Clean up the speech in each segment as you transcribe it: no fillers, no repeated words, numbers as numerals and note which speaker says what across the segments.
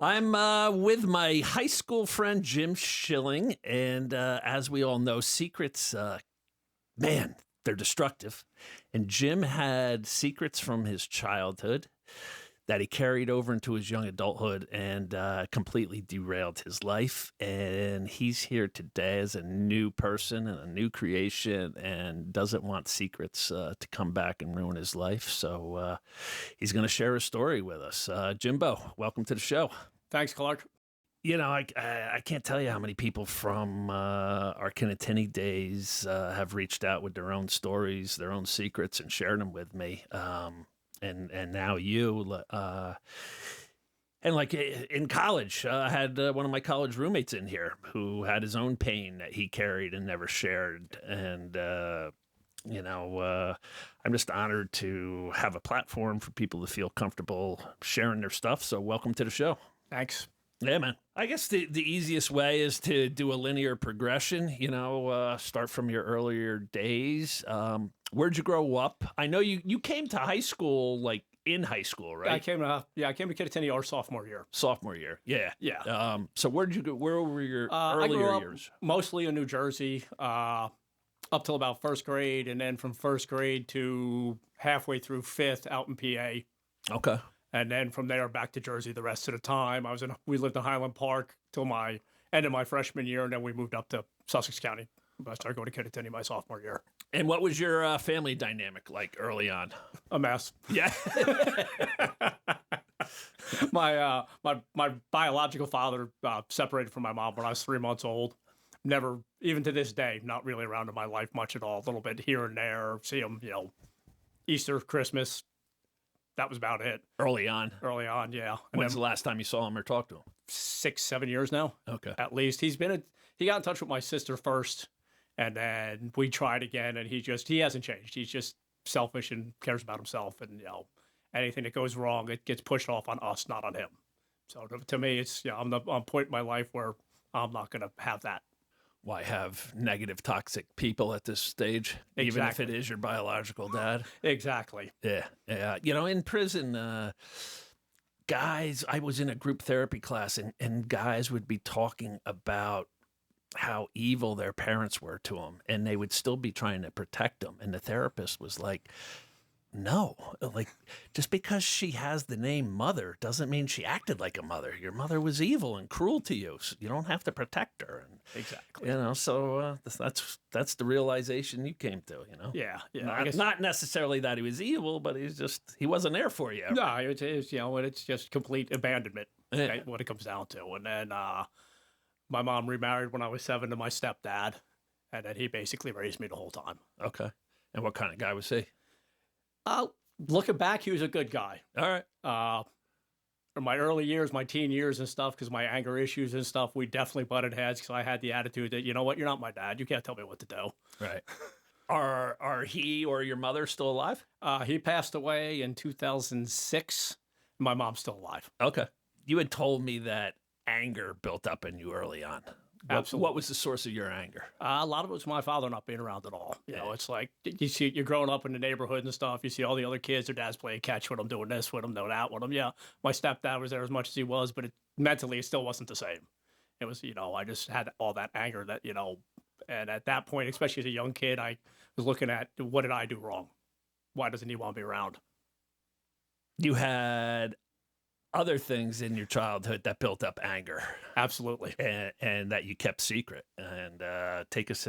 Speaker 1: I'm with my high school friend Jim Schilling, and as we all know, secrets, man, they're destructive. And Jim had secrets from his childhood that he carried over into his young adulthood and completely derailed his life. And he's here today as a new person and a new creation and doesn't want secrets to come back and ruin his life. So he's going to share his story with us. Jimbo, welcome to the show.
Speaker 2: Thanks, Clark.
Speaker 1: You know, I can't tell you how many people from our Kinnatini days have reached out with their own stories, their own secrets, and shared them with me. And now you, and like in college, I had one of my college roommates in here who had his own pain that he carried and never shared. And, I'm just honored to have a platform for people to feel comfortable sharing their stuff. So welcome to the show.
Speaker 2: Thanks.
Speaker 1: Yeah, man. I guess the easiest way is to do a linear progression, start from your earlier days. Where'd you grow up? I know you came to high school, like in high school, right?
Speaker 2: I came to Kinnatini our sophomore year.
Speaker 1: Sophomore year. Yeah.
Speaker 2: Yeah.
Speaker 1: So where'd you go? Where were your
Speaker 2: I grew
Speaker 1: earlier
Speaker 2: up
Speaker 1: years?
Speaker 2: mostly in New Jersey, up till about first grade, and then from first grade to halfway through fifth out in PA.
Speaker 1: Okay.
Speaker 2: And then from there back to Jersey the rest of the time. We lived in Highland Park till my end of my freshman year, and then we moved up to Sussex County. I started going to Kinnatini my sophomore year.
Speaker 1: And what was your family dynamic like early on?
Speaker 2: A mess.
Speaker 1: Yeah.
Speaker 2: My biological father separated from my mom when I was 3 months old. Never, even to this day, not really around in my life much at all. A little bit here and there. See him, Easter, Christmas. That was about it.
Speaker 1: Early on,
Speaker 2: yeah. And
Speaker 1: when's the last time you saw him or talked to him?
Speaker 2: 6-7 years now.
Speaker 1: Okay.
Speaker 2: At least. He got in touch with my sister first, and then we tried again, and he hasn't changed. He's just selfish and cares about himself, and anything that goes wrong, it gets pushed off on us, not on him. So to me, it's I'm the point in my life where I'm not going to have that.
Speaker 1: Why have negative, toxic people at this stage,
Speaker 2: Exactly.
Speaker 1: even if it is your biological dad?
Speaker 2: Exactly.
Speaker 1: Yeah. In prison, guys, I was in a group therapy class, and guys would be talking about how evil their parents were to them, and they would still be trying to protect them. And the therapist was like, no, like just because she has the name mother doesn't mean she acted like a mother. Your mother was evil and cruel to you. So you don't have to protect her. And,
Speaker 2: Exactly.
Speaker 1: So that's the realization you came to,
Speaker 2: Yeah.
Speaker 1: Not necessarily that he was evil, but he wasn't there for you.
Speaker 2: No, it is, and it's just complete abandonment,
Speaker 1: Yeah.
Speaker 2: right, what it comes down to. And then my mom remarried when I was 7 to my stepdad, and then he basically raised me the whole time.
Speaker 1: Okay. And what kind of guy was he?
Speaker 2: Looking back, he was a good guy.
Speaker 1: All right.
Speaker 2: In my early years, my teen years and stuff, because my anger issues and stuff, we definitely butted heads because I had the attitude that, you know what, you're not my dad. You can't tell me what to do.
Speaker 1: Right. Are he or your mother still alive?
Speaker 2: He passed away in 2006. My mom's still alive.
Speaker 1: Okay. You had told me that anger built up in you early on.
Speaker 2: Absolutely.
Speaker 1: What was the source of your anger?
Speaker 2: A lot of it was my father not being around at all. It's like you're growing up in the neighborhood and stuff. You see all the other kids, their dads playing catch with them, doing this with them, doing that with them. Yeah, my stepdad was there as much as he was, but mentally it still wasn't the same. It was, I just had all that anger that, and at that point, especially as a young kid, I was looking at what did I do wrong? Why doesn't he want me around?
Speaker 1: You had other things in your childhood that built up anger.
Speaker 2: Absolutely.
Speaker 1: And that you kept secret. And take us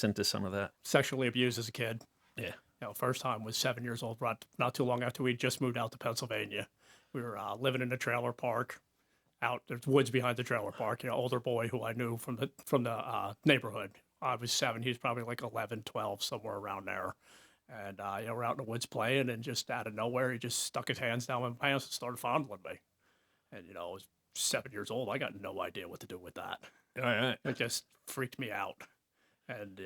Speaker 1: into some of that.
Speaker 2: Sexually abused as a kid.
Speaker 1: Yeah.
Speaker 2: First time was 7 years old, not too long after we just moved out to Pennsylvania. We were living in a trailer park. There's woods behind the trailer park. Older boy who I knew from the neighborhood. I was 7. He was probably like 11, 12, somewhere around there. And, we're out in the woods playing, and just out of nowhere, he just stuck his hands down my pants and started fondling me. And, I was 7 years old. I got no idea what to do with that.
Speaker 1: All right.
Speaker 2: It just freaked me out. And,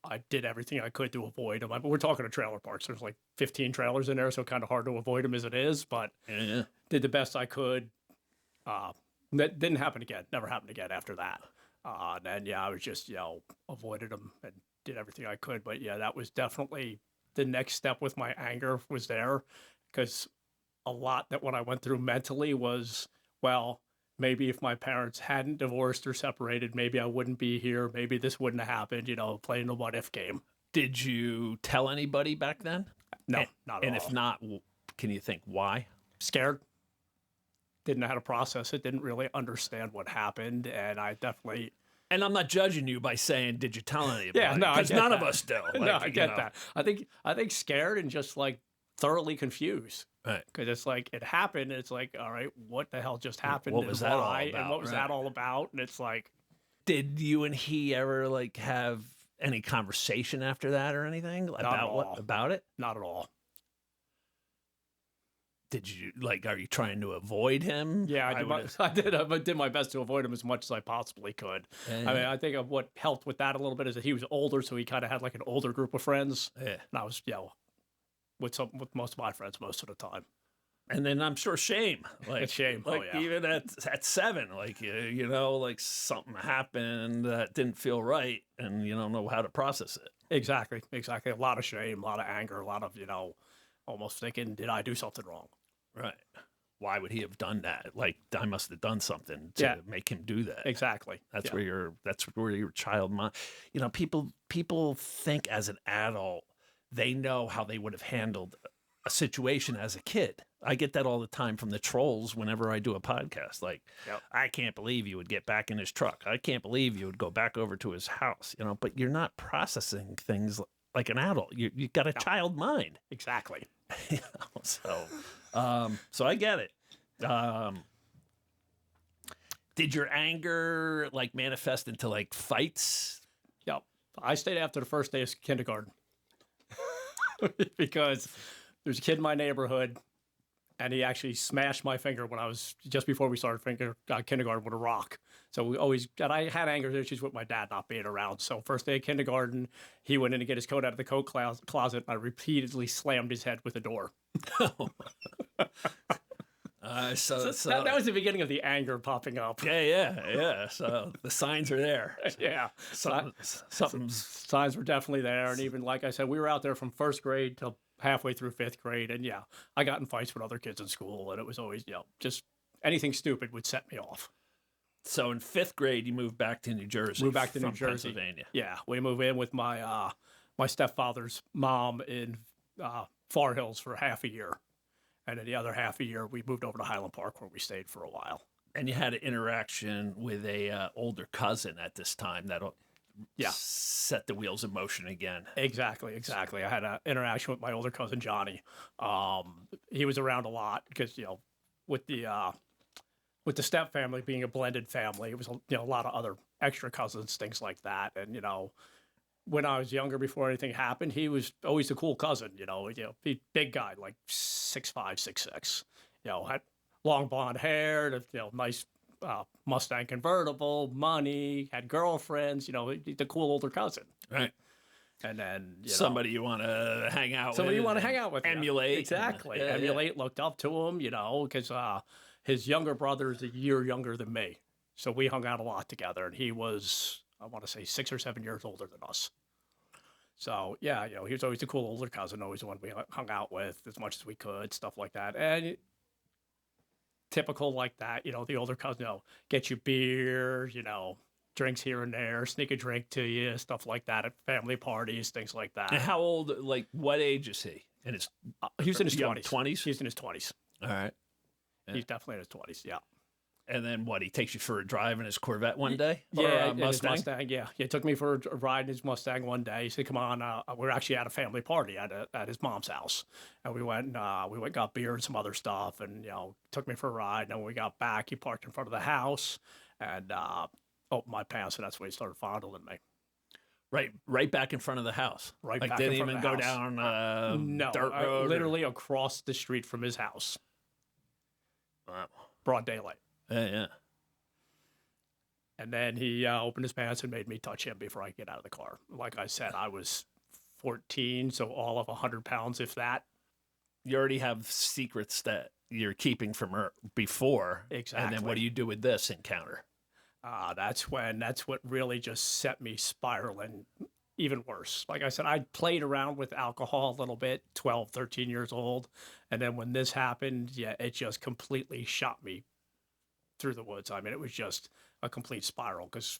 Speaker 2: I did everything I could to avoid him. We're talking a trailer park, so there's like 15 trailers in there, so kind of hard to avoid him as it is. But did the best I could. That didn't happen again. Never happened again after that. And then, I was just, avoided him and did everything I could. But, that was definitely the next step with my anger was there, because a lot that what I went through mentally was, well, maybe if my parents hadn't divorced or separated, maybe I wouldn't be here. Maybe this wouldn't have happened, playing the what if game.
Speaker 1: Did you tell anybody back then?
Speaker 2: No,
Speaker 1: And,
Speaker 2: not at
Speaker 1: and
Speaker 2: all.
Speaker 1: if not, can you think why?
Speaker 2: Scared. Didn't know how to process it. Didn't really understand what happened. And I definitely.
Speaker 1: And I'm not judging you by saying, did you tell anybody?
Speaker 2: Yeah, no,
Speaker 1: because none of us do.
Speaker 2: No, I get that. I think scared and just like thoroughly confused.
Speaker 1: Right.
Speaker 2: Because it's like it happened. And it's like, all right, what the hell just happened?
Speaker 1: What was that all
Speaker 2: why?
Speaker 1: about?
Speaker 2: And what was
Speaker 1: Right.
Speaker 2: that all about? And it's like,
Speaker 1: Did you and he ever like have any conversation after that or anything about it?
Speaker 2: not at all.
Speaker 1: Did you are you trying to avoid him?
Speaker 2: Yeah, I did my best to avoid him as much as I possibly could.
Speaker 1: Yeah.
Speaker 2: I mean, I think of what helped with that a little bit is that he was older, so he kind of had like an older group of friends.
Speaker 1: Yeah.
Speaker 2: And I was, with most of my friends most of the time.
Speaker 1: And then I'm sure shame,
Speaker 2: Shame.
Speaker 1: like
Speaker 2: Oh, yeah.
Speaker 1: even at 7, like something happened that didn't feel right, and you don't know how to process it.
Speaker 2: Exactly. A lot of shame, a lot of anger, a lot of almost thinking, did I do something wrong?
Speaker 1: Right. Why would he have done that? Like I must have done something to make him do that.
Speaker 2: Exactly.
Speaker 1: That's where your child mind. People think as an adult they know how they would have handled a situation as a kid. I get that all the time from the trolls whenever I do a podcast. Like, I can't believe you would get back in his truck. I can't believe you would go back over to his house. But you're not processing things like an adult. You got a child mind.
Speaker 2: Exactly.
Speaker 1: So I get it. Did your anger manifest into fights?
Speaker 2: Yep. I stayed after the first day of kindergarten because there's a kid in my neighborhood, and he actually smashed my finger when I was just before we started kindergarten with a rock. So I had anger issues with my dad not being around. So first day of kindergarten, he went in to get his coat out of the coat closet. And I repeatedly slammed his head with the door.
Speaker 1: So
Speaker 2: that was the beginning of the anger popping up.
Speaker 1: Yeah. So the signs are there.
Speaker 2: Yeah.
Speaker 1: Something's
Speaker 2: signs were definitely there. And even, like I said, we were out there from first grade till halfway through 5th grade. And I got in fights with other kids in school. And it was always, just anything stupid would set me off.
Speaker 1: So in 5th grade, you moved back to New Jersey.
Speaker 2: Moved back to New Jersey.
Speaker 1: Pennsylvania.
Speaker 2: Yeah. We moved in with my stepfather's mom in Far Hills for half a year. And then the other half a year, we moved over to Highland Park where we stayed for a while.
Speaker 1: And you had an interaction with a older cousin at this time that'll set the wheels in motion again.
Speaker 2: Exactly. I had an interaction with my older cousin, Johnny. He was around a lot because, with the step family being a blended family, it was, a lot of other extra cousins, things like that. And, when I was younger, before anything happened, he was always the cool cousin, big guy, like 6'5", 6'6", had long blonde hair, nice Mustang convertible, money, had girlfriends, the cool older cousin.
Speaker 1: Right.
Speaker 2: And then
Speaker 1: somebody you want to hang out with.
Speaker 2: Somebody you want to hang out with.
Speaker 1: Emulate.
Speaker 2: Exactly. Emulate, looked up to him, because his younger brother is a year younger than me. So we hung out a lot together, and he was, I want to say, 6 or 7 years older than us. So, he was always the cool older cousin, always the one we hung out with as much as we could, stuff like that. And typical like that, the older cousin, get you beer, drinks here and there, sneak a drink to you, stuff like that at family parties, things like that.
Speaker 1: And how old, what age is he?
Speaker 2: He was in his 20s.
Speaker 1: 20s?
Speaker 2: He's in his 20s.
Speaker 1: All right.
Speaker 2: He's definitely in his 20s, yeah.
Speaker 1: And then he takes you for a drive in his Corvette one day?
Speaker 2: Yeah,
Speaker 1: or
Speaker 2: Mustang. Yeah. He took me for a ride in his Mustang one day. He said, come on, we're actually at a family party at his mom's house. And we went, got beer and some other stuff, and, took me for a ride. And when we got back, he parked in front of the house and opened my pants, and that's when he started fondling me.
Speaker 1: Right back in front of the house.
Speaker 2: Right back
Speaker 1: didn't
Speaker 2: in front
Speaker 1: even
Speaker 2: of the
Speaker 1: go
Speaker 2: house.
Speaker 1: down
Speaker 2: No,
Speaker 1: dirt road?
Speaker 2: Literally across the street from his house.
Speaker 1: Wow.
Speaker 2: Broad daylight.
Speaker 1: Yeah.
Speaker 2: And then he opened his pants and made me touch him before I could get out of the car. Like I said, I was 14, so all of 100 pounds, if that.
Speaker 1: You already have secrets that you're keeping from her before.
Speaker 2: Exactly.
Speaker 1: And then what do you do with this encounter?
Speaker 2: That's what really just set me spiraling even worse. Like I said, I played around with alcohol a little bit, 12, 13 years old. And then when this happened, it just completely shot me through the woods. I mean, it was just a complete spiral because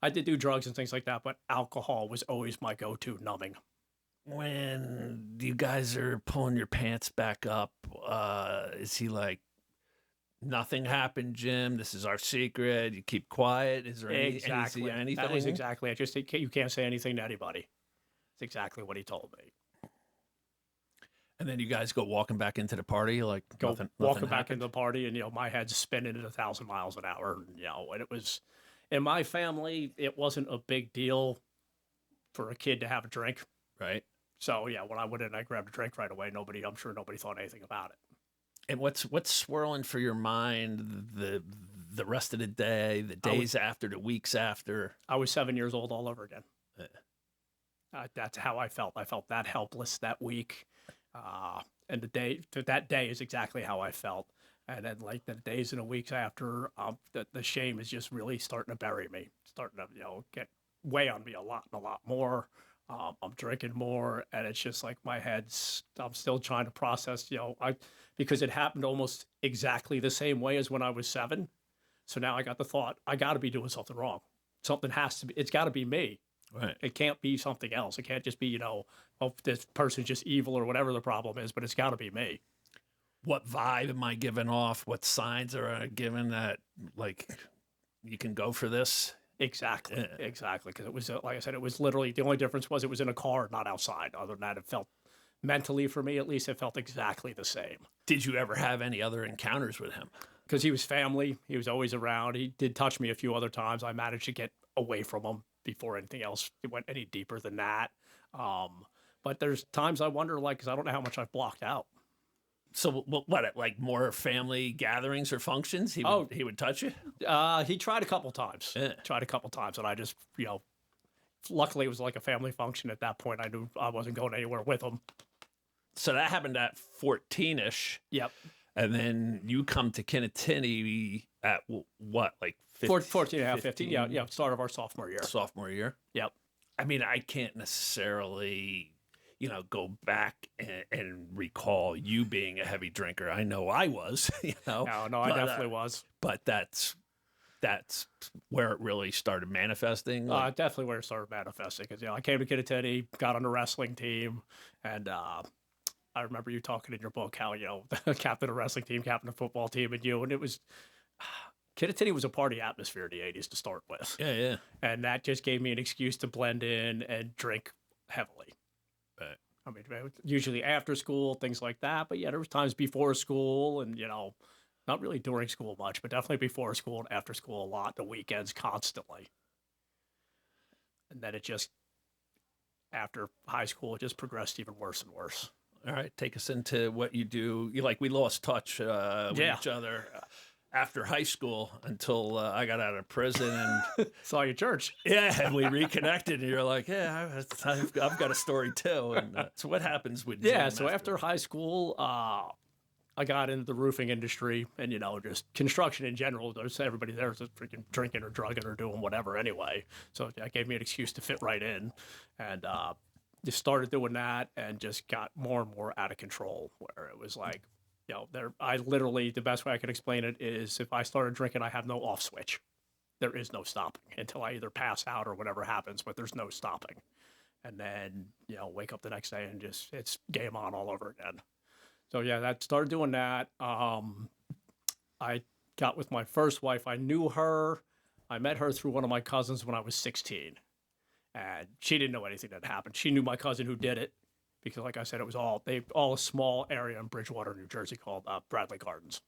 Speaker 2: I did do drugs and things like that, but alcohol was always my go-to numbing.
Speaker 1: When you guys are pulling your pants back up, is he like, nothing happened, Jim? This is our secret. You keep quiet. Is there
Speaker 2: Exactly.
Speaker 1: anything?
Speaker 2: That was exactly it. Just you can't say anything to anybody. It's exactly what he told me.
Speaker 1: And then you guys go walking back into the party, like nothing
Speaker 2: walking back
Speaker 1: happened?
Speaker 2: into the party, and my head's spinning at 1,000 miles an hour. And it was in my family, it wasn't a big deal for a kid to have a drink.
Speaker 1: Right.
Speaker 2: So yeah, when I went in, I grabbed a drink right away. I'm sure nobody thought anything about it.
Speaker 1: And what's swirling for your mind the rest of the day, the days after, the weeks after?
Speaker 2: I was 7 years old all over again. That's how I felt. I felt that helpless that week. And that day is exactly how I felt. And then like the days and the weeks after, the shame is just really starting to bury me, starting to, get weigh on me a lot more. I'm drinking more, and it's just like I'm still trying to process, because it happened almost exactly the same way as when I was 7. So now I got the thought, I got to be doing something wrong. Something has to be, it's got to be me.
Speaker 1: Right.
Speaker 2: It can't be something else. It can't just be, this person's just evil or whatever the problem is, but it's got to be me.
Speaker 1: What vibe am I giving off? What signs are I giving that, like, you can go for this?
Speaker 2: Exactly. Exactly. Because it was, like I said, it was literally, the only difference was it was in a car, not outside. Other than that, it felt, mentally for me at least, it felt exactly the same.
Speaker 1: Did you ever have any other encounters with him?
Speaker 2: Because he was family. He was always around. He did touch me a few other times. I managed to get away from him before anything else went any deeper than that. But there's times I wonder, like, because I don't know how much I've blocked out.
Speaker 1: So what, like more family gatherings or functions? He would touch you?
Speaker 2: He tried a couple times.
Speaker 1: Yeah.
Speaker 2: And I just, luckily it was like a family function at that point. I knew I wasn't going anywhere with him.
Speaker 1: So that happened at 14-ish.
Speaker 2: Yep.
Speaker 1: And then you come to Kinnatini at what, like
Speaker 2: 14 and a half, 15. Yeah, start of our sophomore year.
Speaker 1: Sophomore year?
Speaker 2: Yep.
Speaker 1: I mean, I can't necessarily, go back and recall you being a heavy drinker. I know I was,
Speaker 2: No, I definitely was.
Speaker 1: But that's where it really started manifesting. Like,
Speaker 2: definitely where it started manifesting. Because, I came to Kinnatini, got on the wrestling team, and I remember you talking in your book how, captain of wrestling team, captain of football team, and it was, Kinnatini was a party atmosphere in the 80s to start with.
Speaker 1: Yeah.
Speaker 2: And that just gave me an excuse to blend in and drink heavily.
Speaker 1: Right.
Speaker 2: I mean, usually after school, things like that. But yeah, there was times before school and, not really during school much, but definitely before school and after school a lot, the weekends constantly. And then it just, after high school, it just progressed even worse and worse.
Speaker 1: All right, take us into what you do. We lost touch with each other after high school until I got out of prison and
Speaker 2: saw you at church.
Speaker 1: Yeah, and we reconnected, and you're like, yeah, I've got a story too. And so what happens with Jim?
Speaker 2: Yeah, so after high school, I got into the roofing industry and, just construction in general. There's everybody there's just freaking drinking or drugging or doing whatever anyway. So that gave me an excuse to fit right in. And just started doing that and just got more and more out of control, where it was like, I literally, the best way I can explain it is if I started drinking, I have no off switch. There is no stopping until I either pass out or whatever happens, but there's no stopping. And then, wake up the next day and just, it's game on all over again. So yeah, that started doing that. I got with my first wife. I knew her. I met her through one of my cousins when I was 16. And she didn't know anything that happened. She knew my cousin who did it. Because, like I said, it was all a small area in Bridgewater, New Jersey called Bradley Gardens.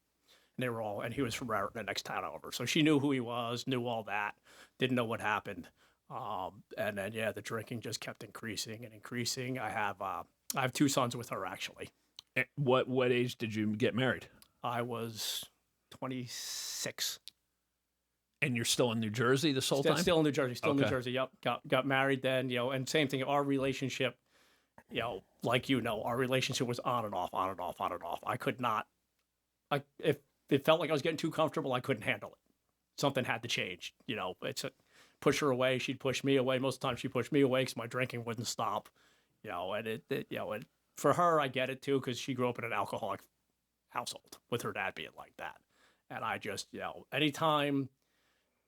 Speaker 2: And he was from the next town over. So she knew who he was, knew all that, didn't know what happened. And then, the drinking just kept increasing and increasing. I have 2 sons with her, actually.
Speaker 1: What age did you get married?
Speaker 2: I was 26.
Speaker 1: And you're still in New Jersey this whole time?
Speaker 2: Still in New Jersey. In New Jersey, yep. Got married then, and same thing, our relationship, our relationship was on and off, on and off, on and off. I could not, if it felt like I was getting too comfortable, I couldn't handle it. Something had to change. Push her away, she'd push me away. Most of the time she'd push me away because my drinking wouldn't stop. And for her, I get it too, because she grew up in an alcoholic household with her dad being like that. And I just, anytime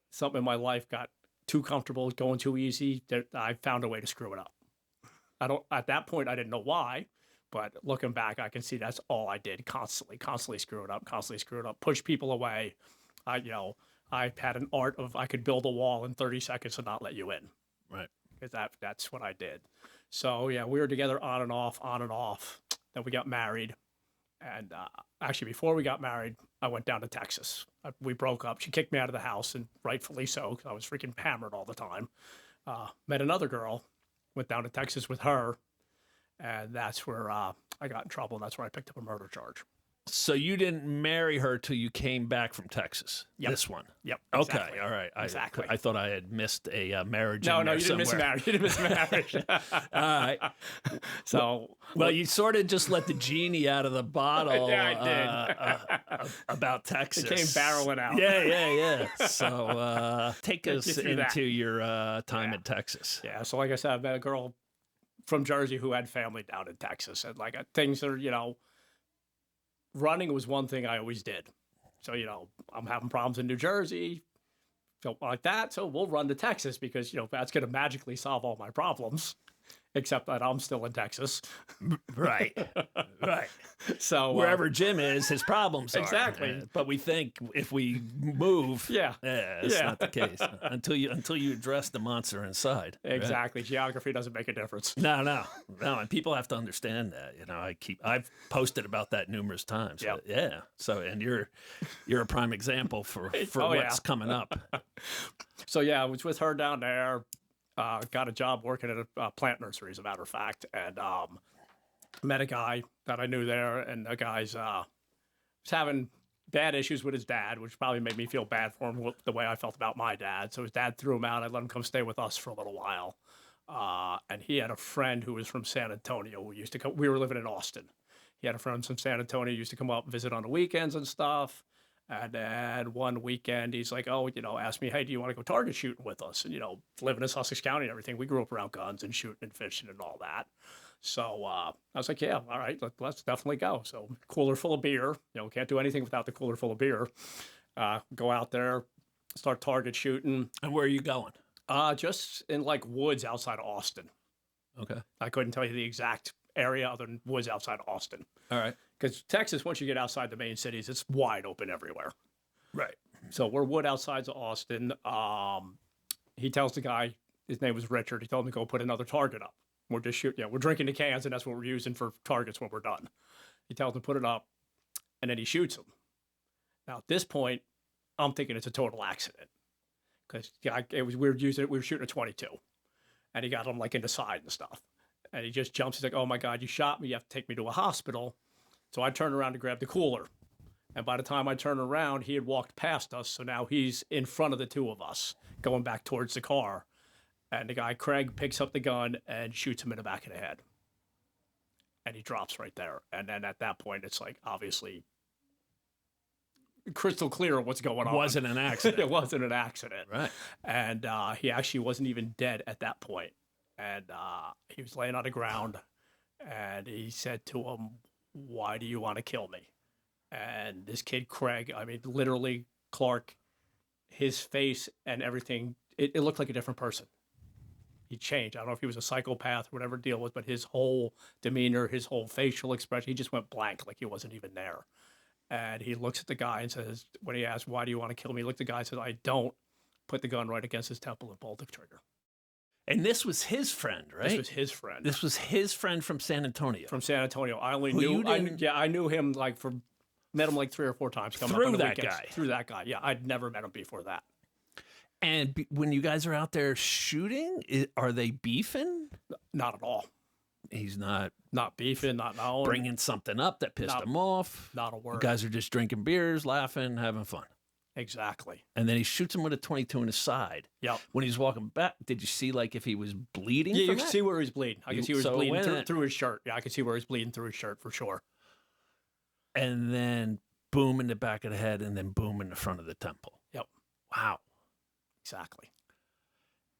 Speaker 2: something in my life got too comfortable, going too easy, I found a way to screw it up. At that point, I didn't know why, but looking back, I can see that's all I did constantly screw it up, push people away. I had an art of, I could build a wall in 30 seconds and not let you in.
Speaker 1: Right.
Speaker 2: Because that's what I did. So yeah, we were together on and off. Then we got married. And actually, before we got married, I went down to Texas. We broke up. She kicked me out of the house, and rightfully so, because I was freaking hammered all the time. Met another girl, went down to Texas with her, and that's where I got in trouble. And that's where I picked up a murder charge.
Speaker 1: So you didn't marry her till you came back from Texas?
Speaker 2: Yep.
Speaker 1: This one?
Speaker 2: Yep.
Speaker 1: Okay,
Speaker 2: Exactly.
Speaker 1: all right.
Speaker 2: Exactly.
Speaker 1: I thought I had missed a marriage.
Speaker 2: No,
Speaker 1: in there
Speaker 2: you didn't miss a
Speaker 1: somewhere.
Speaker 2: marriage. You didn't miss a marriage.
Speaker 1: All right.
Speaker 2: So,
Speaker 1: Well, you sort of just let the genie out of the bottle.
Speaker 2: Yeah, I did.
Speaker 1: About Texas.
Speaker 2: It came barreling out.
Speaker 1: Yeah. So take us
Speaker 2: through that.
Speaker 1: into your time in Texas.
Speaker 2: Yeah, so like I said, I met a girl from Jersey who had family down in Texas, and like things are, running was one thing I always did. So I'm having problems in New Jersey, felt like that, so we'll run to Texas because that's going to magically solve all my problems. Except that I'm still in Texas.
Speaker 1: Right.
Speaker 2: So
Speaker 1: wherever Jim is, his problems are.
Speaker 2: Exactly.
Speaker 1: But we think if we move, it's not the case until you address the monster inside.
Speaker 2: Exactly. Right? Geography doesn't make a difference.
Speaker 1: No. And people have to understand that. I've posted about that numerous times.
Speaker 2: Yep.
Speaker 1: Yeah. So and you're a prime example for what's coming up.
Speaker 2: So yeah, I was with her down there. Got a job working at a plant nursery, as a matter of fact, and met a guy that I knew there, and the guy's was having bad issues with his dad, which probably made me feel bad for him the way I felt about my dad. So his dad threw him out. I let him come stay with us for a little while, and he had a friend who was from San Antonio who used to come. We were living in Austin. He had a friend from San Antonio who used to come up and visit on the weekends and stuff. And then one weekend, he's like, asked me, hey, do you want to go target shooting with us? And, living in Sussex County and everything, we grew up around guns and shooting and fishing and all that. So I was like, yeah, all right, let's definitely go. So cooler full of beer, can't do anything without the cooler full of beer. Go out there, start target shooting.
Speaker 1: And where are you going?
Speaker 2: Just in like woods outside of Austin.
Speaker 1: Okay.
Speaker 2: I couldn't tell you the exact area other than woods outside of Austin.
Speaker 1: All right.
Speaker 2: Because Texas, once you get outside the main cities, it's wide open everywhere.
Speaker 1: Right.
Speaker 2: So we're wood outside of Austin. He tells the guy, his name was Richard, he told him to go put another target up. We're just shooting, we're drinking the cans, and that's what we're using for targets when we're done. He tells him to put it up, and then he shoots him. Now, at this point, I'm thinking it's a total accident. Because we were shooting a 22. And he got him like in the side and stuff. And he just jumps, he's like, oh my God, you shot me, you have to take me to a hospital. So I turned around to grab the cooler. And by the time I turned around, he had walked past us. So now he's in front of the two of us, going back towards the car. And the guy, Craig, picks up the gun and shoots him in the back of the head. And he drops right there. And then at that point, it's like, obviously, crystal clear what's going on.
Speaker 1: It wasn't an accident.
Speaker 2: It wasn't an accident.
Speaker 1: Right.
Speaker 2: And he actually wasn't even dead at that point. And he was laying on the ground. And he said to him, why do you want to kill me? And this kid, Craig, literally, Clark, his face and everything, it looked like a different person. He changed. I don't know if he was a psychopath or whatever the deal was, but his whole demeanor, his whole facial expression, he just went blank, like he wasn't even there. And he looks at the guy and says, when he asks, why do you want to kill me? He looked at the guy and says, I don't. Put the gun right against his temple and pulled the trigger.
Speaker 1: And this was his friend, right?
Speaker 2: This was his friend.
Speaker 1: This was his friend from San Antonio.
Speaker 2: From San Antonio. I only knew. I knew him met him like 3 or 4 times.
Speaker 1: Through that guy.
Speaker 2: Through that guy. Yeah, I'd never met him before that.
Speaker 1: And when you guys are out there shooting, are they beefing?
Speaker 2: Not at all.
Speaker 1: He's not
Speaker 2: beefing. Not
Speaker 1: bringing something up that pissed him off.
Speaker 2: Not a word.
Speaker 1: You guys are just drinking beers, laughing, having fun.
Speaker 2: Exactly.
Speaker 1: And then he shoots him with a 22 in his side.
Speaker 2: Yep.
Speaker 1: When he's walking back, did you see if he was bleeding?
Speaker 2: Yeah, you
Speaker 1: could
Speaker 2: see where he's bleeding. I can see where he's bleeding through his shirt. Yeah, I can see where he's bleeding through his shirt for sure.
Speaker 1: And then boom in the back of the head, and then boom in the front of the temple.
Speaker 2: Yep.
Speaker 1: Wow.
Speaker 2: Exactly.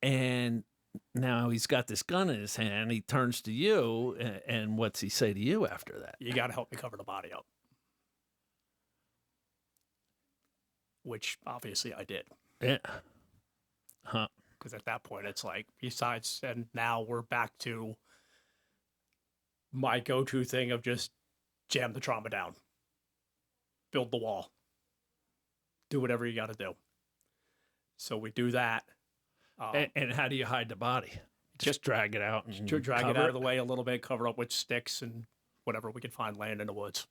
Speaker 1: And now he's got this gun in his hand. He turns to you, and what's he say to you after that?
Speaker 2: You got to help me cover the body up. which obviously I did.
Speaker 1: Yeah. Huh.
Speaker 2: Because at that point, it's like, besides, and now we're back to my go-to thing of just jam the trauma down, build the wall, do whatever you got to do. So we do that.
Speaker 1: And how do you hide the body? Just drag it out and
Speaker 2: Drag it out of the way a little bit, cover up with sticks and whatever we could find laying in the woods.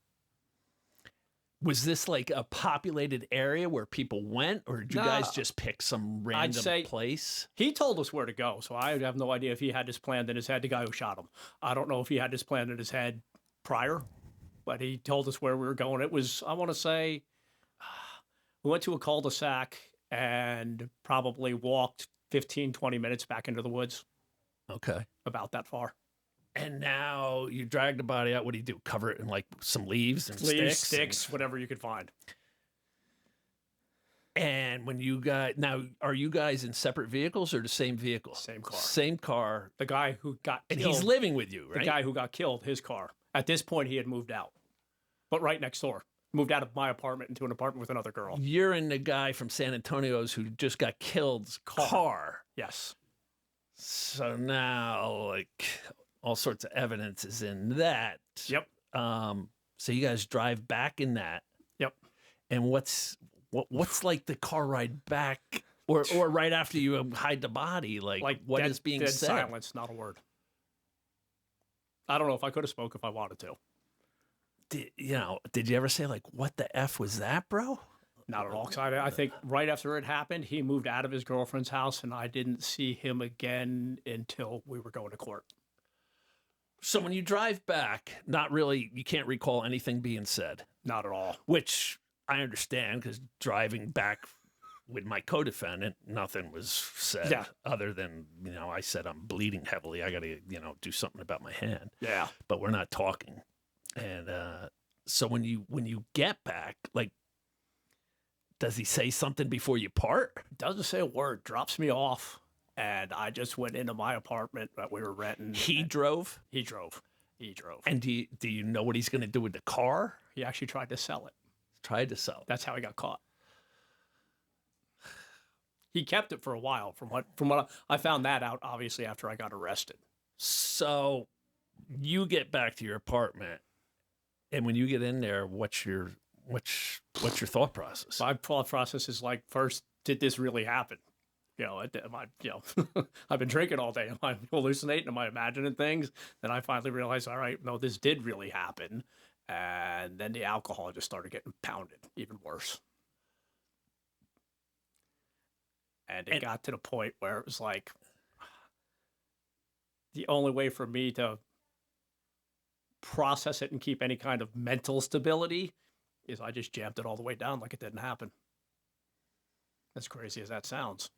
Speaker 1: Was this like a populated area where people went, or did you guys just pick some random place?
Speaker 2: He told us where to go, so I have no idea if he had this planned in his head, the guy who shot him. I don't know if he had this planned in his head prior, but he told us where we were going. It was, I want to say, we went to a cul-de-sac and probably walked 15, 20 minutes back into the woods.
Speaker 1: Okay.
Speaker 2: About that far.
Speaker 1: And now you drag the body out. What do you do? Cover it in like some leaves and
Speaker 2: sticks, whatever you could find.
Speaker 1: And when you guys, now, are you guys in separate vehicles or the same vehicle?
Speaker 2: Same car.
Speaker 1: Same car.
Speaker 2: The guy who got killed.
Speaker 1: And he's living with you, right?
Speaker 2: The guy who got killed, his car. At this point, he had moved out, but right next door. Moved out of my apartment into an apartment with another girl.
Speaker 1: You're in the guy from San Antonio's who just got killed's car.
Speaker 2: Yes.
Speaker 1: So now, like, all sorts of evidence is in that.
Speaker 2: Yep.
Speaker 1: So you guys drive back in that.
Speaker 2: Yep.
Speaker 1: And what's like the car ride back, or right after you hide the body? Like what
Speaker 2: dead,
Speaker 1: is being
Speaker 2: dead
Speaker 1: said?
Speaker 2: Silence, not a word. I don't know if I could have spoke if I wanted to.
Speaker 1: Did you ever say like, what the F was that, bro?
Speaker 2: Not at all. Because I think right after it happened, he moved out of his girlfriend's house, and I didn't see him again until we were going to court.
Speaker 1: So when you drive back, not really, you can't recall anything being said.
Speaker 2: Not at all.
Speaker 1: Which I understand, because driving back with my co-defendant, nothing was said other than, I said I'm bleeding heavily. I got to, do something about my hand.
Speaker 2: Yeah.
Speaker 1: But we're not talking. And so when you get back, like, does he say something before you part?
Speaker 2: Doesn't say a word. Drops me off, and I just went into my apartment that we were renting.
Speaker 1: He drove?
Speaker 2: He drove. He drove.
Speaker 1: And do you know what he's going to do with the car?
Speaker 2: He actually tried to sell it.
Speaker 1: Tried to sell it.
Speaker 2: That's how he got caught. He kept it for a while. From what I found that out, obviously, after I got arrested.
Speaker 1: So you get back to your apartment, and when you get in there, what's your thought process?
Speaker 2: My thought process is like, first, did this really happen? I've been drinking all day. Am I hallucinating? Am I imagining things? Then I finally realized, all right, no, this did really happen. And then the alcohol just started getting pounded, even worse. And it got to the point where it was like, the only way for me to process it and keep any kind of mental stability is I just jammed it all the way down like it didn't happen. As crazy as that sounds.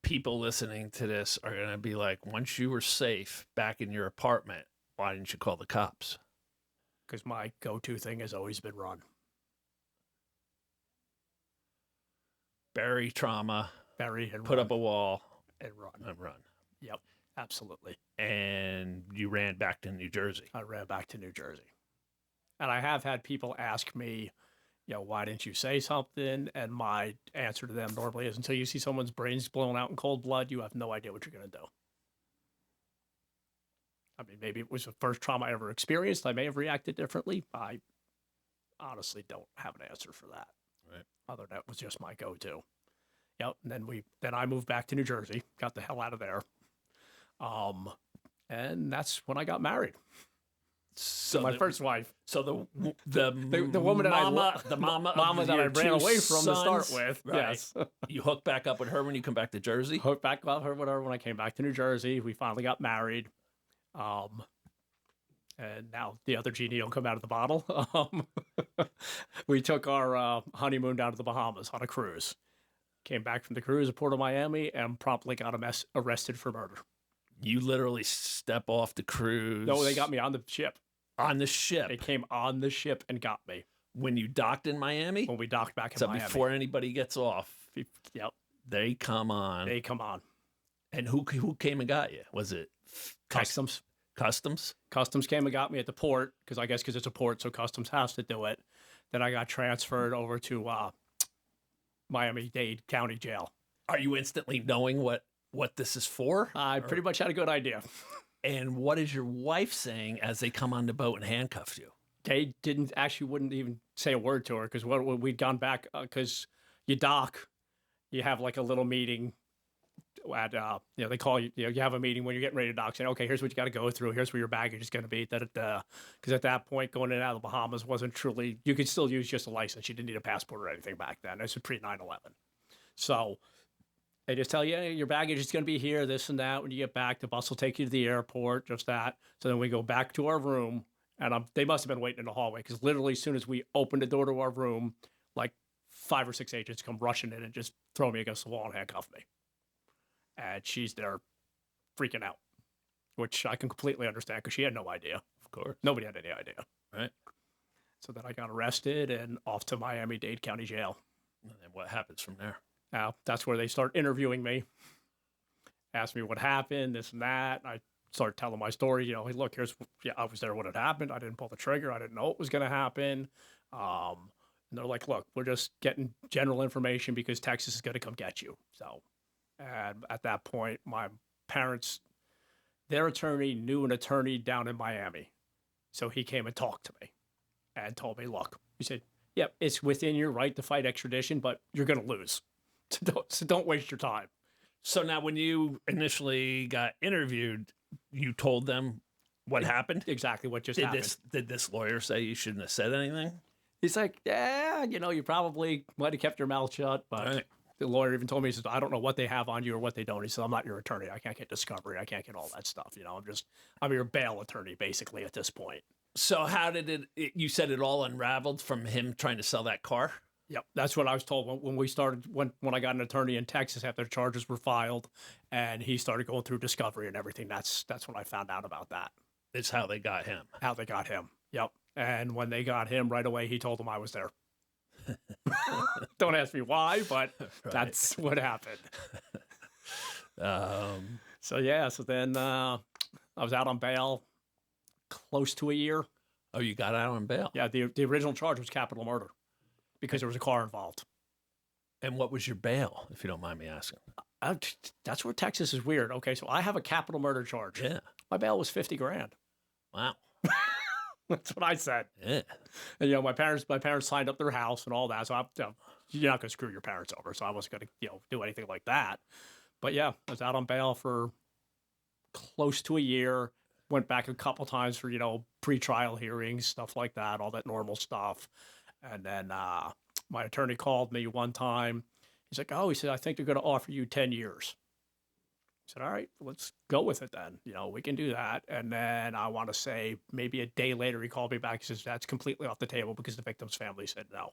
Speaker 1: People listening to this are going to be like, once you were safe back in your apartment, why didn't you call the cops?
Speaker 2: Because my go-to thing has always been run.
Speaker 1: Bury trauma.
Speaker 2: Bury and
Speaker 1: put
Speaker 2: run.
Speaker 1: up a wall.
Speaker 2: And run.
Speaker 1: And run.
Speaker 2: Yep, absolutely.
Speaker 1: And you ran back to New Jersey.
Speaker 2: I ran back to New Jersey. And I have had people ask me, why didn't you say something? And my answer to them normally is, until you see someone's brains blown out in cold blood, you have no idea what you're going to do. I mean, maybe it was the first trauma I ever experienced. I may have reacted differently. I honestly don't have an answer for that.
Speaker 1: Right.
Speaker 2: Other than that was just my go-to. Yep. And then I moved back to New Jersey, got the hell out of there. And that's when I got married.
Speaker 1: So
Speaker 2: my first wife.
Speaker 1: So the
Speaker 2: woman
Speaker 1: the mama
Speaker 2: that I ran away from to start with.
Speaker 1: Right.
Speaker 2: Yes.
Speaker 1: You hook back up with her when you come back to Jersey?
Speaker 2: Hooked back up with her when I came back to New Jersey. We finally got married. And now the other genie will come out of the bottle. We took our honeymoon down to the Bahamas on a cruise. Came back from the cruise at Port of Miami and promptly got arrested for murder.
Speaker 1: You literally step off the cruise.
Speaker 2: No, they got me on the ship.
Speaker 1: On the ship?
Speaker 2: They came on the ship and got me.
Speaker 1: When you docked in Miami?
Speaker 2: When we docked back in Miami.
Speaker 1: So before anybody gets off.
Speaker 2: Yep.
Speaker 1: They come on.
Speaker 2: They come on.
Speaker 1: And who came and got you? Was it
Speaker 2: Customs?
Speaker 1: Customs?
Speaker 2: Customs came and got me at the port, because it's a port, so Customs has to do it. Then I got transferred over to Miami-Dade County Jail.
Speaker 1: Are you instantly knowing what this is for?
Speaker 2: I pretty much had a good idea.
Speaker 1: And what is your wife saying as they come on the boat and handcuff you?
Speaker 2: They wouldn't even say a word to her because when we'd gone back, because you dock, you have like a little meeting at, they call you, you have a meeting when you're getting ready to dock saying, okay, here's what you got to go through. Here's where your baggage is going to be. Because at that point, going in and out of the Bahamas wasn't truly, you could still use just a license. You didn't need a passport or anything back then. This was pre 9/11. So they just tell you, hey, your baggage is going to be here, this and that. When you get back, the bus will take you to the airport, just that. So then we go back to our room, and they must have been waiting in the hallway because literally as soon as we opened the door to our room, like 5 or 6 agents come rushing in and just throw me against the wall and handcuff me. And she's there freaking out, which I can completely understand because she had no idea.
Speaker 1: Of course.
Speaker 2: Nobody had any idea.
Speaker 1: Right.
Speaker 2: So then I got arrested and off to Miami-Dade County Jail.
Speaker 1: And then what happens from there?
Speaker 2: Now, that's where they start interviewing me, ask me what happened, this and that. And I start telling my story. Hey, look, I was there when it happened. I didn't pull the trigger. I didn't know it was going to happen. And they're like, look, we're just getting general information because Texas is going to come get you. So, and at that point, my parents, their attorney knew an attorney down in Miami. So he came and talked to me and told me, look, he said, yep, it's within your right to fight extradition, but you're going to lose. So don't waste your time.
Speaker 1: So now when you initially got interviewed, you told them what happened?
Speaker 2: Exactly what just happened.
Speaker 1: Did this lawyer say you shouldn't have said anything?
Speaker 2: He's like, yeah, you probably might have kept your mouth shut, but
Speaker 1: Right.
Speaker 2: The lawyer even told me, he says, I don't know what they have on you or what they don't. He said, I'm not your attorney. I can't get discovery. I can't get all that stuff. I'm your bail attorney basically at this point.
Speaker 1: So how did you said it all unraveled from him trying to sell that car?
Speaker 2: Yep, that's what I was told when we started. When I got an attorney in Texas after the charges were filed, and he started going through discovery and everything. That's when I found out about that.
Speaker 1: It's how they got him.
Speaker 2: How they got him. Yep. And when they got him right away, he told them I was there. Don't ask me why, but that's what happened. So then I was out on bail close to a year.
Speaker 1: Oh, you got out on bail?
Speaker 2: Yeah, the original charge was capital murder because there was a car involved.
Speaker 1: And what was your bail, if you don't mind me asking?
Speaker 2: That's where Texas is weird. Okay, so I have a capital murder charge.
Speaker 1: Yeah.
Speaker 2: My bail was $50,000.
Speaker 1: Wow.
Speaker 2: That's what I said.
Speaker 1: Yeah.
Speaker 2: And my parents signed up their house and all that. So you're not going to screw your parents over. So I wasn't going to do anything like that. But yeah, I was out on bail for close to a year. Went back a couple times for pre-trial hearings, stuff like that, all that normal stuff. And then my attorney called me one time. He's like, he said, I think they're going to offer you 10 years. I said, all right, let's go with it then. We can do that. And then I want to say maybe a day later, he called me back. He says, that's completely off the table because the victim's family said no.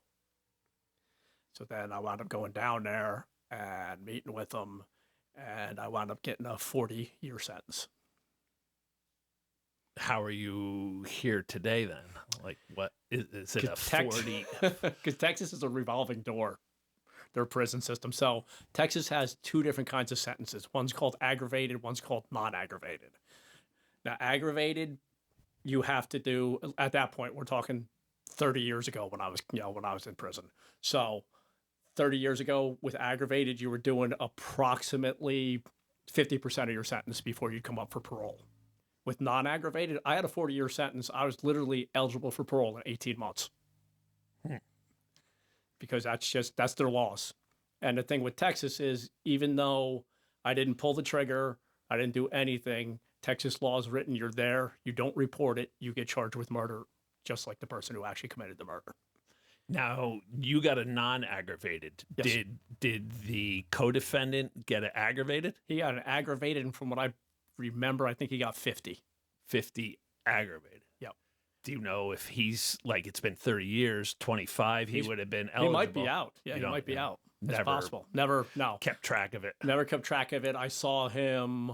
Speaker 2: So then I wound up going down there and meeting with them. And I wound up getting a 40-year sentence.
Speaker 1: How are you here today then? Like, what is it a 40?
Speaker 2: Because Texas is a revolving door, their prison system. So Texas has two different kinds of sentences. One's called aggravated, one's called non-aggravated. Now, aggravated, you have to do, at that point, we're talking 30 years ago when I was in prison. So 30 years ago with aggravated, you were doing approximately 50% of your sentence before you'd come up for parole. With non-aggravated, I had a 40-year sentence. I was literally eligible for parole in 18 months. Because that's their laws. And the thing with Texas is, even though I didn't pull the trigger, I didn't do anything, Texas law is written, you're there, you don't report it, you get charged with murder, just like the person who actually committed the murder.
Speaker 1: Now, you got a non-aggravated.
Speaker 2: Yes.
Speaker 1: Did the co-defendant get it aggravated?
Speaker 2: He got an aggravated, and from what I remember, I think he got 50.
Speaker 1: 50 aggravated.
Speaker 2: Yep.
Speaker 1: Do you know if he's, like, it's been 30 years, 25, he would have been eligible?
Speaker 2: He might be out. Yeah, he might be out. It's possible. Never
Speaker 1: kept track of it.
Speaker 2: Never kept track of it. I saw him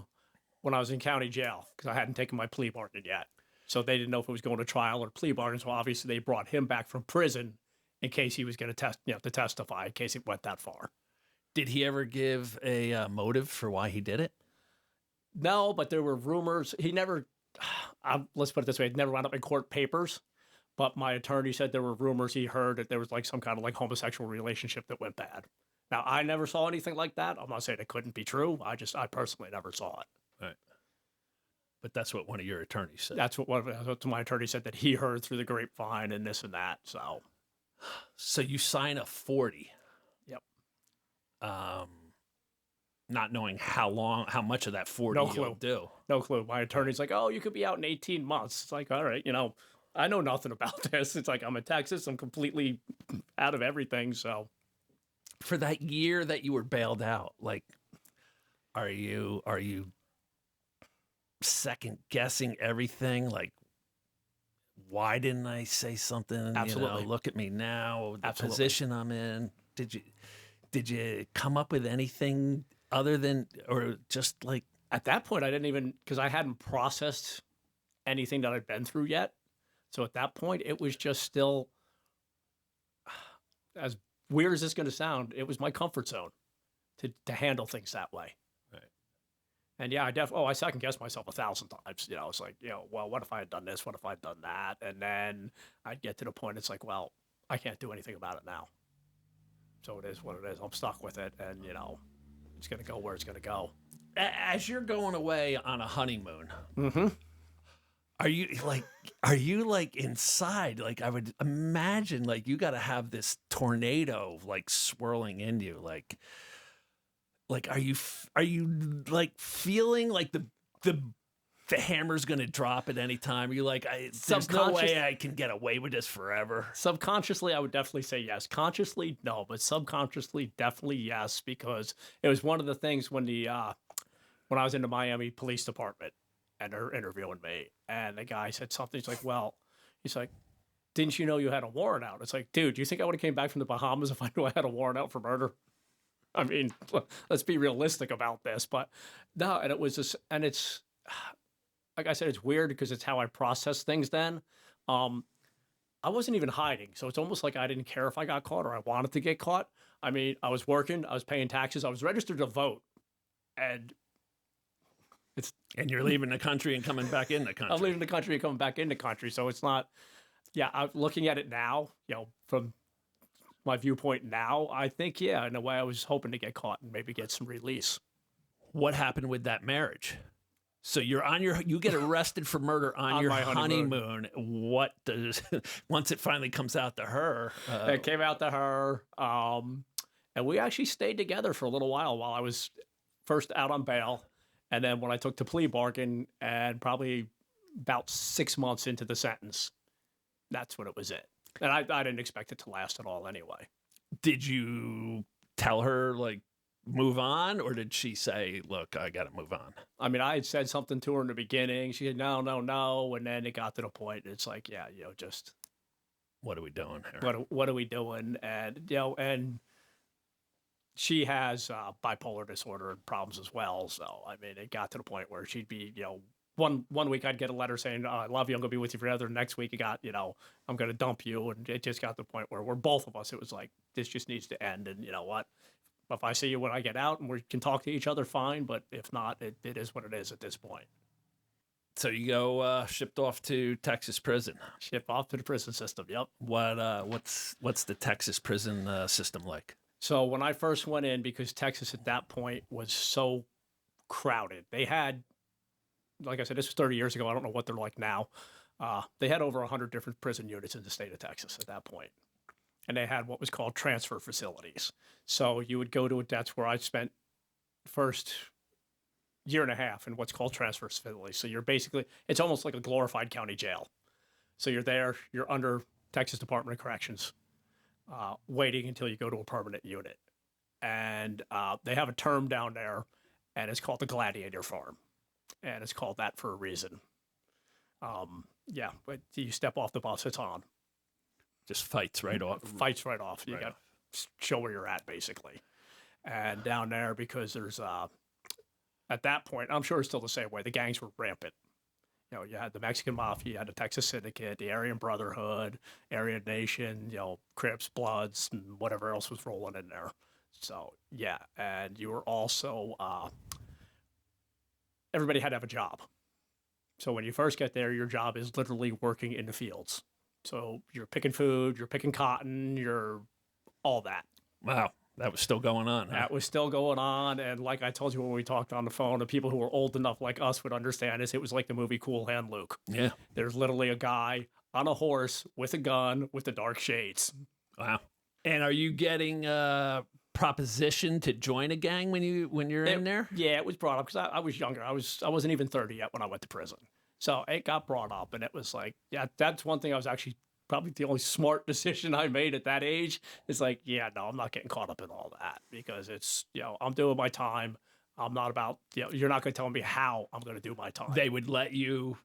Speaker 2: when I was in county jail because I hadn't taken my plea bargain yet. So they didn't know if it was going to trial or plea bargain. So obviously they brought him back from prison in case he was going to testify, in case it went that far.
Speaker 1: Did he ever give a motive for why he did it?
Speaker 2: No, but there were rumors. He never, let's put it this way, it never wound up in court papers. But my attorney said there were rumors he heard that there was like some kind of like homosexual relationship that went bad. Now, I never saw anything like that. I'm not saying it couldn't be true. I personally never saw it.
Speaker 1: Right. But that's what one of your attorneys said.
Speaker 2: That's what my attorney said, that he heard through the grapevine and this and that.
Speaker 1: So you sign a 40.
Speaker 2: Yep.
Speaker 1: Not knowing how much of that 40
Speaker 2: No
Speaker 1: you'll
Speaker 2: clue.
Speaker 1: do.
Speaker 2: No clue. My attorney's like, oh, you could be out in 18 months. It's like, all right, I know nothing about this. It's like, I'm in Texas. I'm completely out of everything. So
Speaker 1: For that year that you were bailed out, like, are you second guessing everying? Like, why didn't I say something?
Speaker 2: Absolutely.
Speaker 1: Look at me now, the
Speaker 2: Absolutely.
Speaker 1: position I'm in. Did you come up with anything other than, or just like,
Speaker 2: at that point, I didn't even, because I hadn't processed anything that I'd been through yet. So at that point, it was just still, as weird as it's going to sound, it was my comfort zone to handle things that way.
Speaker 1: Right.
Speaker 2: And yeah, I second guessed myself 1,000 times. It's like, well, what if I had done this? What if I'd done that? And then I'd get to the point, it's like, well, I can't do anything about it now. So it is what it is. I'm stuck with it. And, it's going to go where it's going to go.
Speaker 1: As you're going away on a honeymoon,
Speaker 2: Mm-hmm.
Speaker 1: are you like inside? Like, I would imagine, like, you got to have this tornado like swirling in you. Like are you like feeling like the hammer's going to drop at any time? You're like, there's no way I can get away with this forever.
Speaker 2: Subconsciously, I would definitely say yes. Consciously, no, but subconsciously, definitely yes, because it was one of the things when when I was in the Miami Police Department and they're interviewing me, and the guy said something. He's like, didn't you know you had a warrant out? It's like, dude, do you think I would have came back from the Bahamas if I knew I had a warrant out for murder? I mean, let's be realistic about this. But no, and it was just, and it's, like I said, it's weird because it's how I process things then. I wasn't even hiding. So it's almost like I didn't care if I got caught or I wanted to get caught. I mean, I was working, I was paying taxes, I was registered to vote. And
Speaker 1: you're leaving the country and coming back in the country.
Speaker 2: I'm leaving the country and coming back into country. So it's not, I'm looking at it now, from my viewpoint now, I think, in a way I was hoping to get caught and maybe get some release.
Speaker 1: What happened with that marriage? So you get arrested for murder on your honeymoon. What does, once it finally comes out to her?
Speaker 2: It came out to her. And we actually stayed together for a little while I was first out on bail. And then when I took the plea bargain, and probably about 6 months into the sentence, that's when it was it. And I didn't expect it to last at all anyway.
Speaker 1: Did you tell her, like, move on, or did she say, look, I got to move on?
Speaker 2: I mean, I had said something to her in the beginning. She said, no. And then it got to the point, it's like, just.
Speaker 1: What are we doing here?
Speaker 2: What are we doing? And, and she has bipolar disorder and problems as well. So, I mean, it got to the point where she'd be, one week I'd get a letter saying, I love you, I'm going to be with you forever. Next week it got, I'm going to dump you. And it just got to the point where we're both of us, it was like, this just needs to end. And you know what? If I see you when I get out and we can talk to each other, fine. But if not, it is what it is at this point.
Speaker 1: So you go shipped off to Texas prison.
Speaker 2: Shipped off to the prison system, yep.
Speaker 1: What's the Texas prison system like?
Speaker 2: So when I first went in, because Texas at that point was so crowded, they had, like I said, this was 30 years ago. I don't know what they're like now. They had over 100 different prison units in the state of Texas at that point. And they had what was called transfer facilities. So you would go to it. That's where I spent first year and a half in what's called transfer facilities. So you're basically, it's almost like a glorified county jail. So you're there, you're under Texas Department of Corrections, waiting until you go to a permanent unit. And they have a term down there, and it's called the Gladiator Farm. And it's called that for a reason. But you step off the bus, it's on.
Speaker 1: Just fights right off.
Speaker 2: Fights right off. You got to show where you're at, basically. And down there, because there's, at that point, I'm sure it's still the same way, the gangs were rampant. You had the Mexican Mafia, you had the Texas Syndicate, the Aryan Brotherhood, Aryan Nation, Crips, Bloods, and whatever else was rolling in there. So, and you were also, everybody had to have a job. So when you first get there, your job is literally working in the fields. So you're picking food, you're picking cotton, you're all that.
Speaker 1: Wow. That was still going on, huh?
Speaker 2: That was still going on. And like I told you when we talked on the phone, the people who were old enough like us would understand this. It was like the movie Cool Hand Luke.
Speaker 1: Yeah.
Speaker 2: There's literally a guy on a horse with a gun with the dark shades.
Speaker 1: Wow. And are you getting proposition to join a gang when you're in there?
Speaker 2: Yeah, it was brought up because I was younger. I wasn't even 30 yet when I went to prison. So it got brought up, and it was like, yeah, that's one thing I was actually probably the only smart decision I made at that age. It's like, yeah, no, I'm not getting caught up in all that because it's, I'm doing my time. I'm not about, you're not going to tell me how I'm going to do my time.
Speaker 1: They would let you.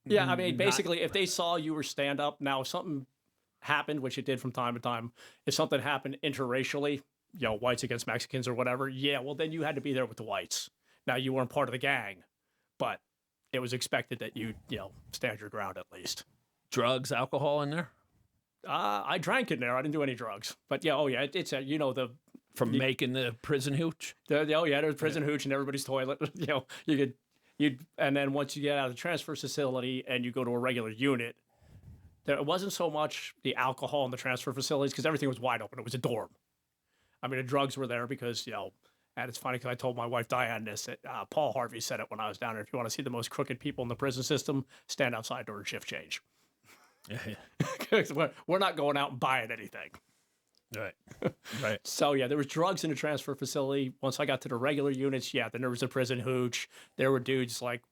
Speaker 2: Yeah, I mean, basically, if they saw you were stand up, now if something happened, which it did from time to time, if something happened interracially, whites against Mexicans or whatever, yeah, well, then you had to be there with the whites. Now, you weren't part of the gang, but it was expected that you stand your ground at least.
Speaker 1: Drugs, alcohol in there?
Speaker 2: I drank in there. I didn't do any drugs. But it's
Speaker 1: making the prison hooch?
Speaker 2: There's prison hooch in everybody's toilet. And then once you get out of the transfer facility and you go to a regular unit, there wasn't so much the alcohol in the transfer facilities because everything was wide open. It was a dorm. I mean, the drugs were there because, and it's funny because I told my wife Diane this. Paul Harvey said it when I was down there. If you want to see the most crooked people in the prison system, stand outside during shift change. Because we're not going out and buying anything.
Speaker 1: Right.
Speaker 2: So, there was drugs in the transfer facility. Once I got to the regular units, then there was a prison hooch. There were dudes like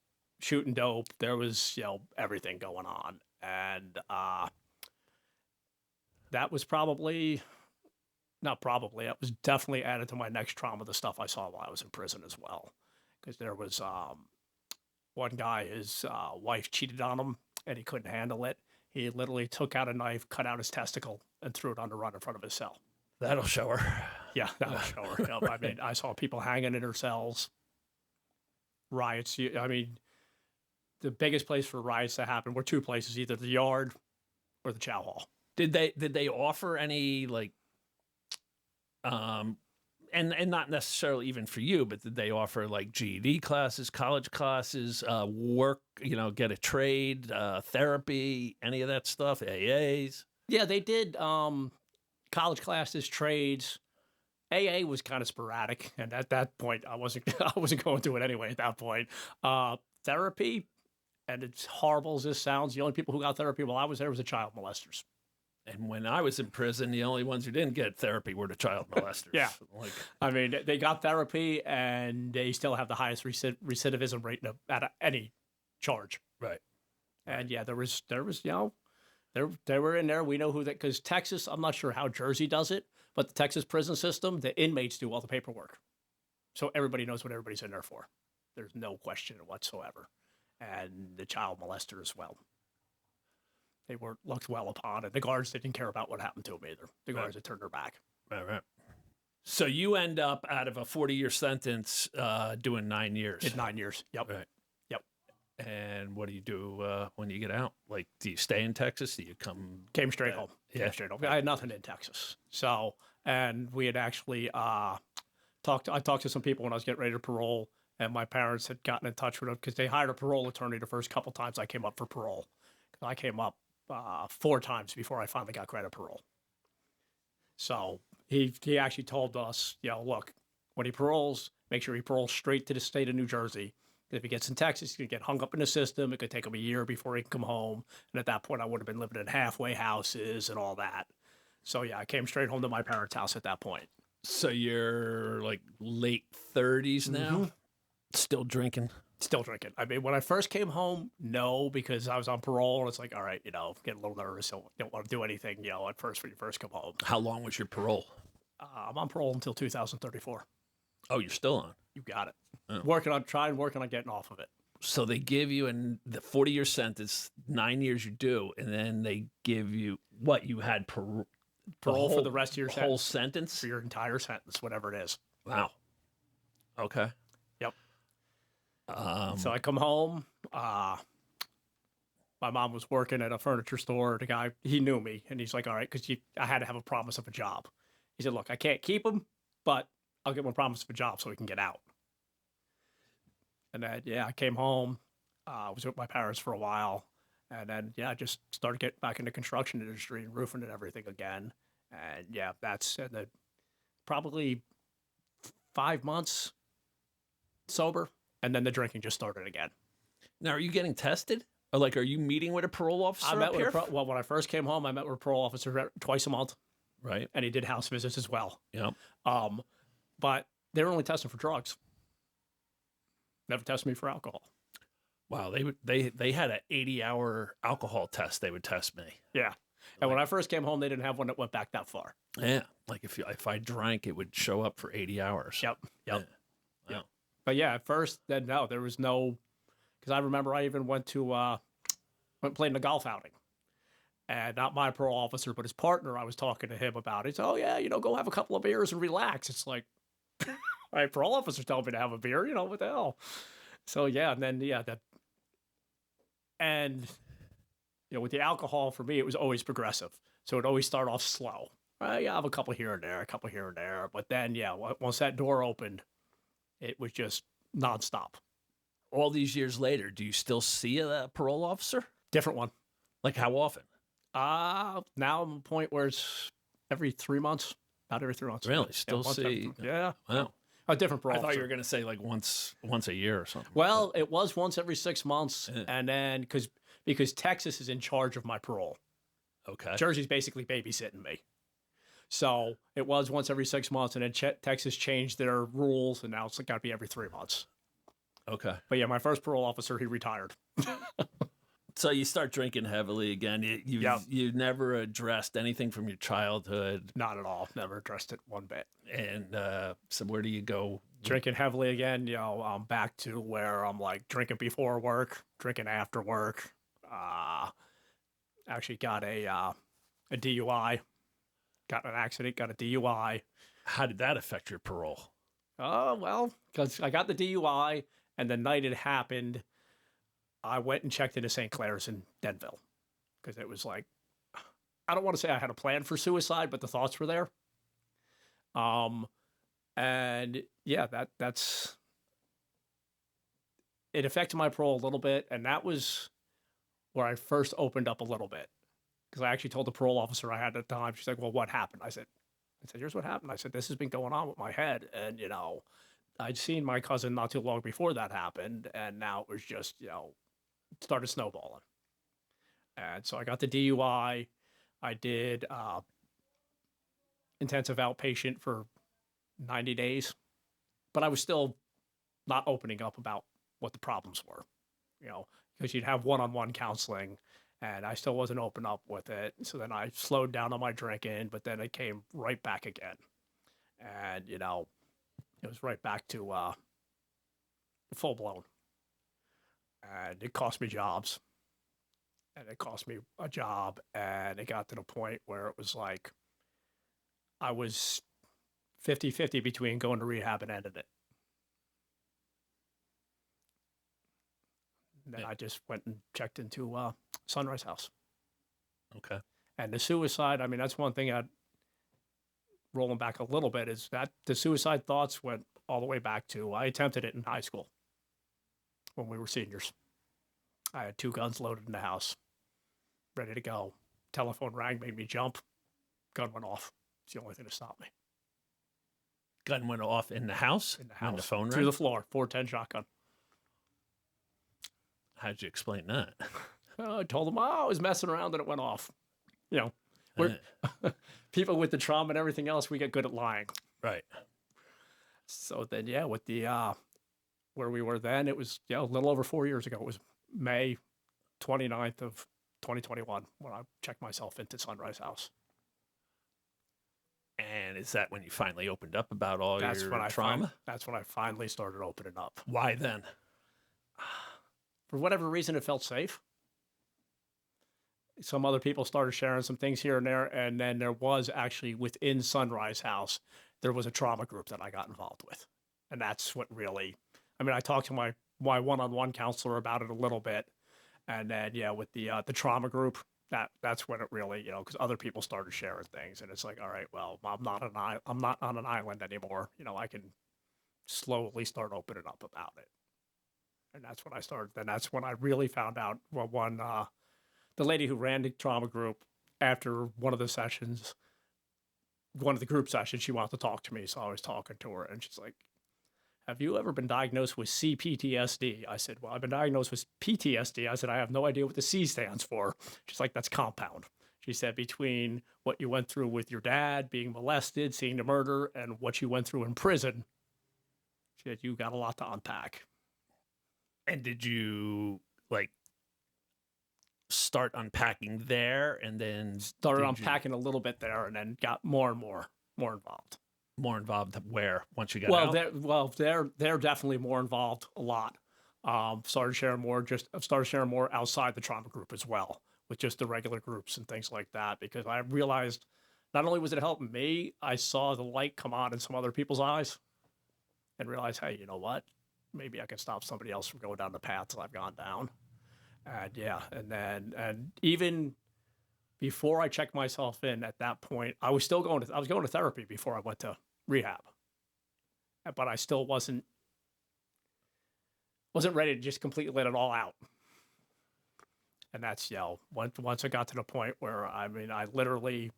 Speaker 2: shooting dope. There was, everything going on. And that was that was definitely added to my next trauma, the stuff I saw while I was in prison as well. Because there was one guy, his wife cheated on him, and he couldn't handle it. He literally took out a knife, cut out his testicle, and threw it on the run in front of his cell.
Speaker 1: That'll show her.
Speaker 2: Yeah, that'll show her. Right. I mean, I saw people hanging in their cells. Riots. I mean, the biggest place for riots to happen were two places, either the yard or the chow hall.
Speaker 1: Did they offer any and not necessarily even for you, but did they offer like GED classes, college classes, work, get a trade, therapy, any of that stuff, AAs?
Speaker 2: Yeah, they did college classes, trades. AA was kind of sporadic, and at that point, I wasn't going to it anyway. At that point, therapy, and it's horrible as this sounds, the only people who got therapy while I was there was the child molesters.
Speaker 1: And when I was in prison, the only ones who didn't get therapy were the child molesters.
Speaker 2: Yeah. I mean, they got therapy, and they still have the highest recidivism rate at any charge.
Speaker 1: Right.
Speaker 2: And there was they were in there. We know who that, because Texas, I'm not sure how Jersey does it, but the Texas prison system, the inmates do all the paperwork. So everybody knows what everybody's in there for. There's no question whatsoever. And the child molester as well. They weren't looked well upon, and the guards didn't care about what happened to them either. The guards had turned their back.
Speaker 1: Right. So you end up out of a 40-year sentence doing 9 years.
Speaker 2: Did 9 years. Yep.
Speaker 1: Right.
Speaker 2: Yep.
Speaker 1: And what do you do when you get out? Like, do you stay in Texas? Do you
Speaker 2: Came straight home.
Speaker 1: Yeah.
Speaker 2: Came straight home. I had nothing in Texas. So, and we had actually I talked to some people when I was getting ready to parole, and my parents had gotten in touch with them because they hired a parole attorney the first couple times I came up for parole. I came up 4 times before I finally got granted parole. So he actually told us, look, when he paroles, make sure he paroles straight to the state of New Jersey. If he gets in Texas, he's going to get hung up in the system. It could take him a year before he can come home. And at that point, I would have been living in halfway houses and all that. So, I came straight home to my parents' house at that point.
Speaker 1: So you're like late 30s now? Mm-hmm. Still drinking?
Speaker 2: Still drinking. I mean, when I first came home, no, because I was on parole, and it's like, all right, getting a little nervous. Don't want to do anything, at first when you first come home.
Speaker 1: How long was your parole?
Speaker 2: I'm on parole until 2034.
Speaker 1: Oh, you're still on?
Speaker 2: You got it.
Speaker 1: Oh.
Speaker 2: Working on getting off of it.
Speaker 1: So they give you the 40-year sentence, 9 years you do, and then they give you what you had parole
Speaker 2: for the rest of your
Speaker 1: whole sentence?
Speaker 2: For your entire sentence, whatever it is.
Speaker 1: Wow. Okay.
Speaker 2: Yep. So I come home. My mom was working at a furniture store. The guy, he knew me, and he's like, all right, because I had to have a promise of a job. He said, look, I can't keep him, but I'll give him a promise of a job so he can get out. And then, I came home. I was with my parents for a while. And then, I just started getting back in the construction industry and roofing and everything again. And, probably 5 months sober, and then the drinking just started again.
Speaker 1: Now, are you getting tested? Or like, are you meeting with a parole officer
Speaker 2: I met
Speaker 1: up
Speaker 2: with
Speaker 1: here?
Speaker 2: well, when I first came home, I met with a parole officer twice a month,
Speaker 1: Right.
Speaker 2: and he did house visits as well.
Speaker 1: Yeah.
Speaker 2: But they were only testing for drugs. Never tested me for alcohol.
Speaker 1: Wow. They had an 80-hour alcohol test. They would test me.
Speaker 2: Yeah. And when I first came home, they didn't have one that went back that far.
Speaker 1: Yeah. Like if I drank, it would show up for 80 hours.
Speaker 2: Yep.
Speaker 1: Yeah. Wow.
Speaker 2: But yeah, at first, then no, there was no, because I remember I even went played in a golf outing. And not my parole officer, but his partner, I was talking to him about it. He said, oh, yeah, go have a couple of beers and relax. It's like, my parole officer told me to have a beer, what the hell? So, yeah, and then, and, with the alcohol, for me, it was always progressive. So it always started off slow. I have a couple here and there, a couple here and there. But then, once that door opened, it was just nonstop.
Speaker 1: All these years later, do you still see a parole officer?
Speaker 2: Different one.
Speaker 1: Like how often?
Speaker 2: Now I'm at a point where it's every 3 months, about every 3 months.
Speaker 1: Really? Still see?
Speaker 2: Yeah.
Speaker 1: Wow.
Speaker 2: A different parole
Speaker 1: I thought
Speaker 2: officer.
Speaker 1: you were going to say like once a year or something.
Speaker 2: Well, it was once every 6 months.
Speaker 1: Yeah.
Speaker 2: And then because Texas is in charge of my parole.
Speaker 1: Okay.
Speaker 2: Jersey's basically babysitting me. So it was once every 6 months, and then Texas changed their rules, and now it's got to be every 3 months.
Speaker 1: Okay.
Speaker 2: But yeah, my first parole officer, he retired.
Speaker 1: So you start drinking heavily again. You never addressed anything from your childhood.
Speaker 2: Not at all. Never addressed it one bit.
Speaker 1: And so where do you go?
Speaker 2: Drinking heavily again, I'm back to where I'm like drinking before work, drinking after work. Actually got a DUI. Got in an accident, got a DUI.
Speaker 1: How did that affect your parole?
Speaker 2: Oh, well, because I got the DUI, and the night it happened, I went and checked into St. Clair's in Denville. Because it was like, I don't want to say I had a plan for suicide, but the thoughts were there. And yeah, that's it affected my parole a little bit, and that was where I first opened up a little bit. Because I actually told the parole officer I had at the time. She's like, well, what happened? I said, here's what happened. I said, this has been going on with my head. And, I'd seen my cousin not too long before that happened. And now it was just, started snowballing. And so I got the DUI. I did intensive outpatient for 90 days. But I was still not opening up about what the problems were, because you'd have one-on-one counseling. And I still wasn't open up with it. So then I slowed down on my drinking, but then it came right back again. And, it was right back to full blown. And it cost me jobs. And it cost me a job. And it got to the point where it was like I was 50-50 between going to rehab and ending it. And then I just went and checked into Sunrise House.
Speaker 1: Okay.
Speaker 2: And the suicide, I mean, that's one thing rolling back a little bit, is that the suicide thoughts went all the way back to, I attempted it in high school when we were seniors. I had 2 guns loaded in the house, ready to go. Telephone rang, made me jump. Gun went off. It's the only thing to stop me.
Speaker 1: Gun went off in the house?
Speaker 2: In the house.
Speaker 1: When the phone
Speaker 2: Through
Speaker 1: rang?
Speaker 2: the floor, 410 shotgun.
Speaker 1: How'd you explain that?
Speaker 2: I told them, I was messing around and it went off. We're people with the trauma and everything else, we get good at lying.
Speaker 1: Right.
Speaker 2: So then, with the where we were then, it was a little over 4 years ago. It was May 29th of 2021 when I checked myself into Sunrise House.
Speaker 1: And is that when you finally opened up about all
Speaker 2: That's
Speaker 1: your
Speaker 2: when
Speaker 1: trauma?
Speaker 2: That's when I finally started opening up.
Speaker 1: Why then?
Speaker 2: For whatever reason, it felt safe. Some other people started sharing some things here and there, and then there was actually within Sunrise House, there was a trauma group that I got involved with. And that's what really, I talked to my one-on-one counselor about it a little bit. And then, with the trauma group, that's when it really, because other people started sharing things, and it's like, all right, well, I'm not on an island anymore. I can slowly start opening up about it. And that's when I started. Then that's when I really found out, the lady who ran the trauma group, after one of the sessions, one of the group sessions, she wanted to talk to me, so I was talking to her, and she's like, "Have you ever been diagnosed with CPTSD?" I said, "Well, I've been diagnosed with PTSD." I said, "I have no idea what the C stands for." She's like, "That's compound." She said, "Between what you went through with your dad, being molested, seeing the murder, and what you went through in prison," she said, "You got a lot to unpack."
Speaker 1: And did you like start unpacking there, and then
Speaker 2: Started
Speaker 1: did you
Speaker 2: unpacking a little bit there, and then got more and more involved.
Speaker 1: more involved where once you got
Speaker 2: Well,
Speaker 1: out?
Speaker 2: they're definitely more involved a lot. Started sharing more. I've started sharing more outside the trauma group as well, with just the regular groups and things like that. Because I realized not only was it helping me, I saw the light come on in some other people's eyes, and realized, hey, you know what? Maybe I can stop somebody else from going down the paths I've gone down. And yeah, and even before I checked myself in at that point, I was going to therapy before I went to rehab, but I still wasn't ready to just completely let it all out. And that's, once I got to the point where, I mean, I literally,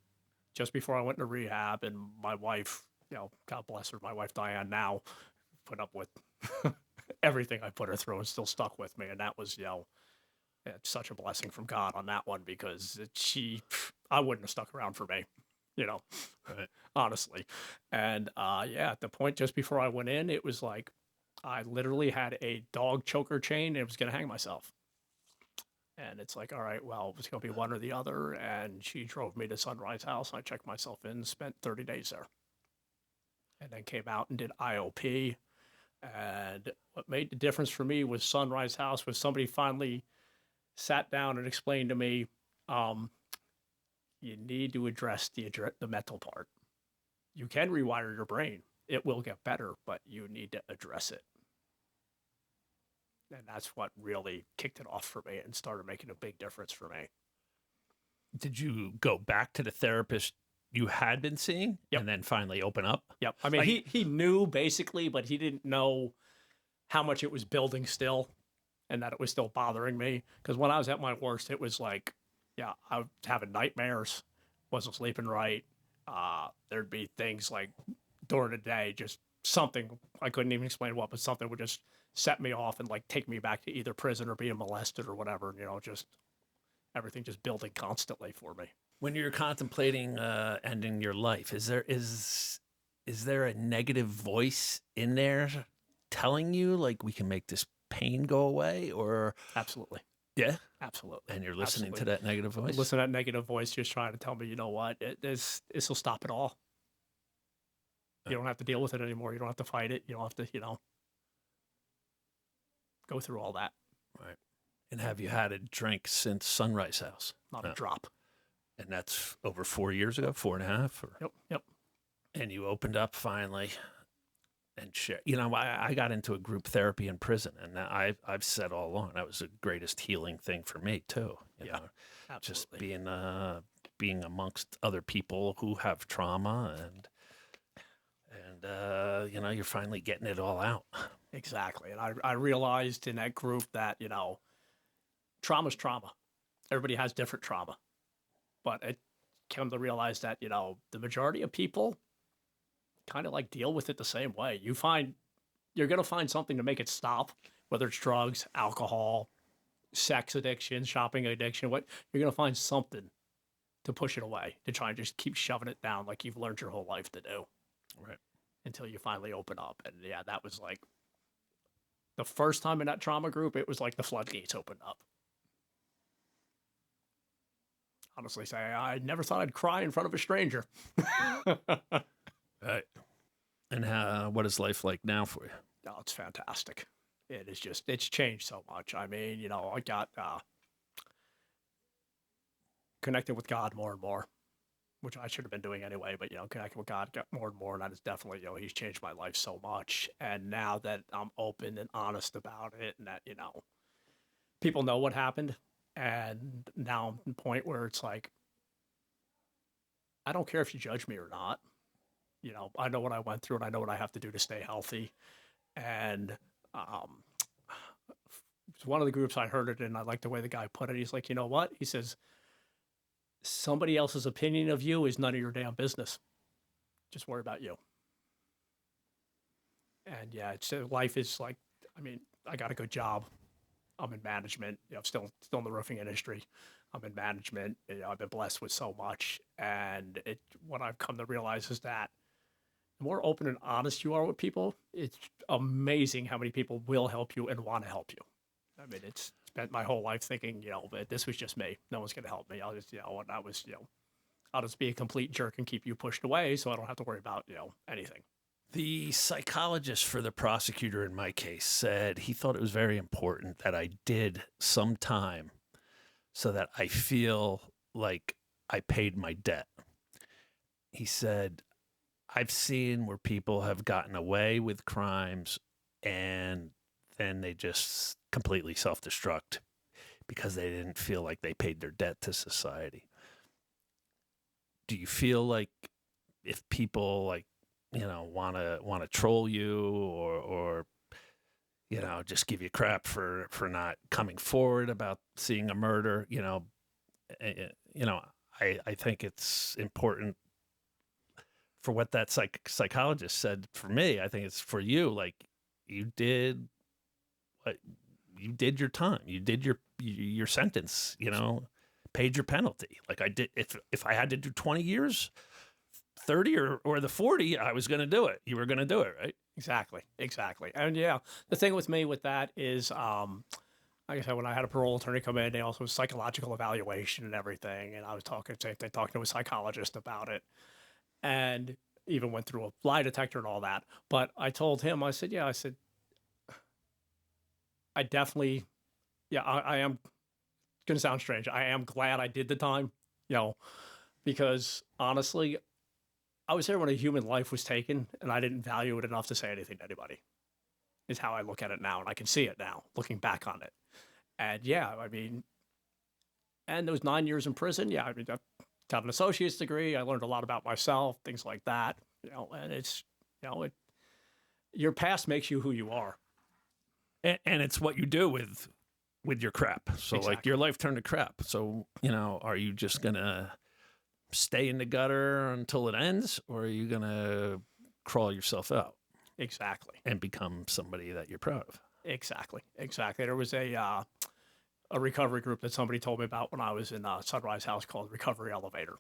Speaker 2: just before I went into rehab, and my wife, God bless her, my wife Diane now, put up with everything I put her through and still stuck with me. And that was, it's such a blessing from God on that one, because I wouldn't have stuck around for me,
Speaker 1: Right.
Speaker 2: honestly. And at the point just before I went in, it was like I literally had a dog choker chain and it was going to hang myself. And it's like, all right, well, it's going to be one or the other. And she drove me to Sunrise House. I checked myself in, spent 30 days there, and then came out and did IOP. And what made the difference for me was Sunrise House was somebody finally sat down and explained to me, you need to address the mental part. You can rewire your brain. It will get better, but you need to address it. And that's what really kicked it off for me and started making a big difference for me.
Speaker 1: Did you go back to the therapist you had been seeing,
Speaker 2: Yep.
Speaker 1: and then finally open up?
Speaker 2: Yep. I mean, he knew basically, but he didn't know how much it was building still, and that it was still bothering me. Because when I was at my worst, it was like, I was having nightmares, wasn't sleeping right. There'd be things like during the day, just something, I couldn't even explain what, but something would just set me off and like take me back to either prison or being molested or whatever. Just everything just building constantly for me.
Speaker 1: When you're contemplating ending your life, is there a negative voice in there telling you like we can make this pain go away? Or
Speaker 2: Absolutely.
Speaker 1: yeah,
Speaker 2: Absolutely.
Speaker 1: and you're listening to that negative voice?
Speaker 2: Listen to that negative voice just trying to tell me, you know what, this will stop it all. You don't have to deal with it anymore. You don't have to fight it. You don't have to, go through all that.
Speaker 1: Right. And have you had a drink since Sunrise House?
Speaker 2: Not a drop.
Speaker 1: And that's over 4 years ago, 4.5? Or...
Speaker 2: Yep.
Speaker 1: And you opened up finally and share. I got into a group therapy in prison, and I've said all along that was the greatest healing thing for me too. You know, just being amongst other people who have trauma, and you're finally getting it all out.
Speaker 2: Exactly. And I realized in that group that, trauma's trauma. Everybody has different trauma. But it came to realize that, the majority of people kind of like deal with it the same way. You're going to find something to make it stop, whether it's drugs, alcohol, sex addiction, shopping addiction, you're going to find something to push it away, to try and just keep shoving it down like you've learned your whole life to do.
Speaker 1: Right.
Speaker 2: Until you finally open up. And that was like the first time in that trauma group, it was like the floodgates opened up. Honestly, say I never thought I'd cry in front of a stranger.
Speaker 1: Right. And what is life like now for you?
Speaker 2: Oh, it's fantastic. It is it's changed so much. I mean, I got connected with God more and more, which I should have been doing anyway, but, connecting with God got more and more, and that is definitely, he's changed my life so much. And now that I'm open and honest about it, and that, people know what happened, and now I'm at the point where it's like, I don't care if you judge me or not. I know what I went through, and I know what I have to do to stay healthy. And one of the groups I heard it in, I like the way the guy put it. He's like, you know what? He says, somebody else's opinion of you is none of your damn business. Just worry about you. And yeah, it's life is like, I mean, I got a good job. I'm in management. You know, I'm still in the roofing industry. I'm in management. You know, I've been blessed with so much, and what I've come to realize is that the more open and honest you are with people, it's amazing how many people will help you and want to help you. I mean, it's spent my whole life thinking, you know, that this was just me. No one's going to help me. I'll just, you know, and I was, you know, I'll just be a complete jerk and keep you pushed away, so I don't have to worry about, you know, anything.
Speaker 1: The psychologist for the prosecutor in my case said he thought it was very important that I did some time so that I feel like I paid my debt. He said, I've seen where people have gotten away with crimes and then they just completely self-destruct because they didn't feel like they paid their debt to society. Do you feel like if people like, you know, want to troll you or you know, just give you crap for not coming forward about seeing a murder, you know, I think it's important for what that psychologist said for me. I think it's for you. Like you did your time, you did your sentence, you know, paid your penalty. Like I did, if I had to do 20 years, 30 or the 40, I was going to do it. You were going to do it, right?
Speaker 2: Exactly. And yeah, the thing with me with that is, like I said, when I had a parole attorney come in, they also psychological evaluation and everything. And I was talking to a psychologist about it, and even went through a lie detector and all that. But I told him, I said, I definitely, I am going to sound strange. I am glad I did the time, you know, because honestly, I was there when a human life was taken, and I didn't value it enough to say anything to anybody, is how I look at it now. And I can see it now, looking back on it. And yeah, I mean, and those 9 years in prison, yeah, I mean, I got an associate's degree. I learned a lot about myself, things like that, you know, and it's, you know, your past makes you who you are.
Speaker 1: And it's what you do with your crap. So
Speaker 2: Exactly.
Speaker 1: like your life turned to crap. So, you know, are you just going to stay in the gutter until it ends, or are you going to crawl yourself out?
Speaker 2: Exactly.
Speaker 1: And become somebody that you're proud of?
Speaker 2: Exactly. There was a recovery group that somebody told me about when I was in Sunrise House called Recovery Elevator.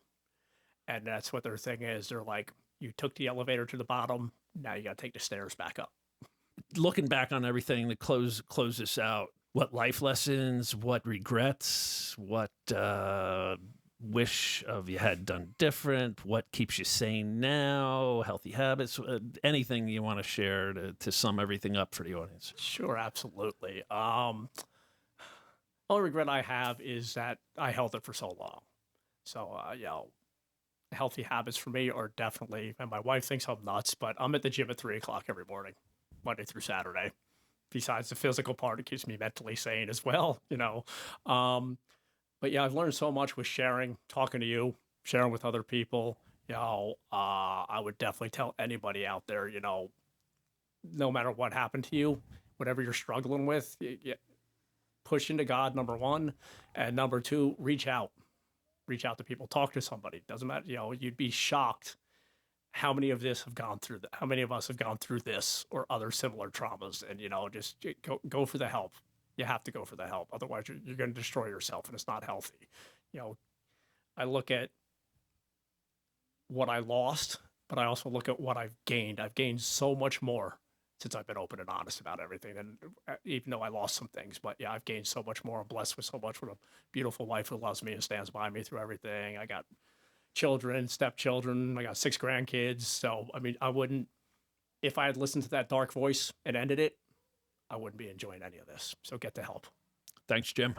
Speaker 2: And that's what their thing is. They're like, you took the elevator to the bottom, now you got to take the stairs back up.
Speaker 1: Looking back on everything to close this out, what life lessons, what regrets, what wish of you had done different, what keeps you sane now, healthy habits, anything you want to share to sum everything up for the audience?
Speaker 2: Sure, absolutely. Only regret I have is that I held it for so long. So, you know, healthy habits for me are definitely, and my wife thinks I'm nuts, but I'm at the gym at 3:00 every morning, Monday through Saturday. Besides the physical part, it keeps me mentally sane as well, you know. But yeah, I've learned so much with sharing, talking to you, sharing with other people. You know, I would definitely tell anybody out there, you know, no matter what happened to you, whatever you're struggling with, push into God, number one. And number two, reach out to people, talk to somebody. Doesn't matter. You know, you'd be shocked how many of us have gone through this or other similar traumas. And, you know, just go for the help. You have to go for the help. Otherwise, you're going to destroy yourself, and it's not healthy. You know, I look at what I lost, but I also look at what I've gained. I've gained so much more since I've been open and honest about everything. And even though I lost some things, but yeah, I've gained so much more. I'm blessed with so much, with a beautiful wife who loves me and stands by me through everything. I got children, stepchildren. I got 6 grandkids. So, I mean, I wouldn't, if I had listened to that dark voice and ended it, I wouldn't be enjoying any of this. So get the help.
Speaker 1: Thanks, Jim.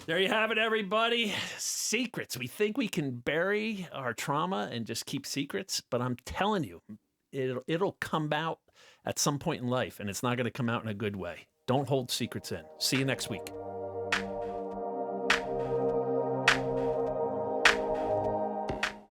Speaker 1: There you have it, everybody. Secrets. We think we can bury our trauma and just keep secrets, but I'm telling you, it'll come out at some point in life, and it's not going to come out in a good way. Don't hold secrets in. See you next week.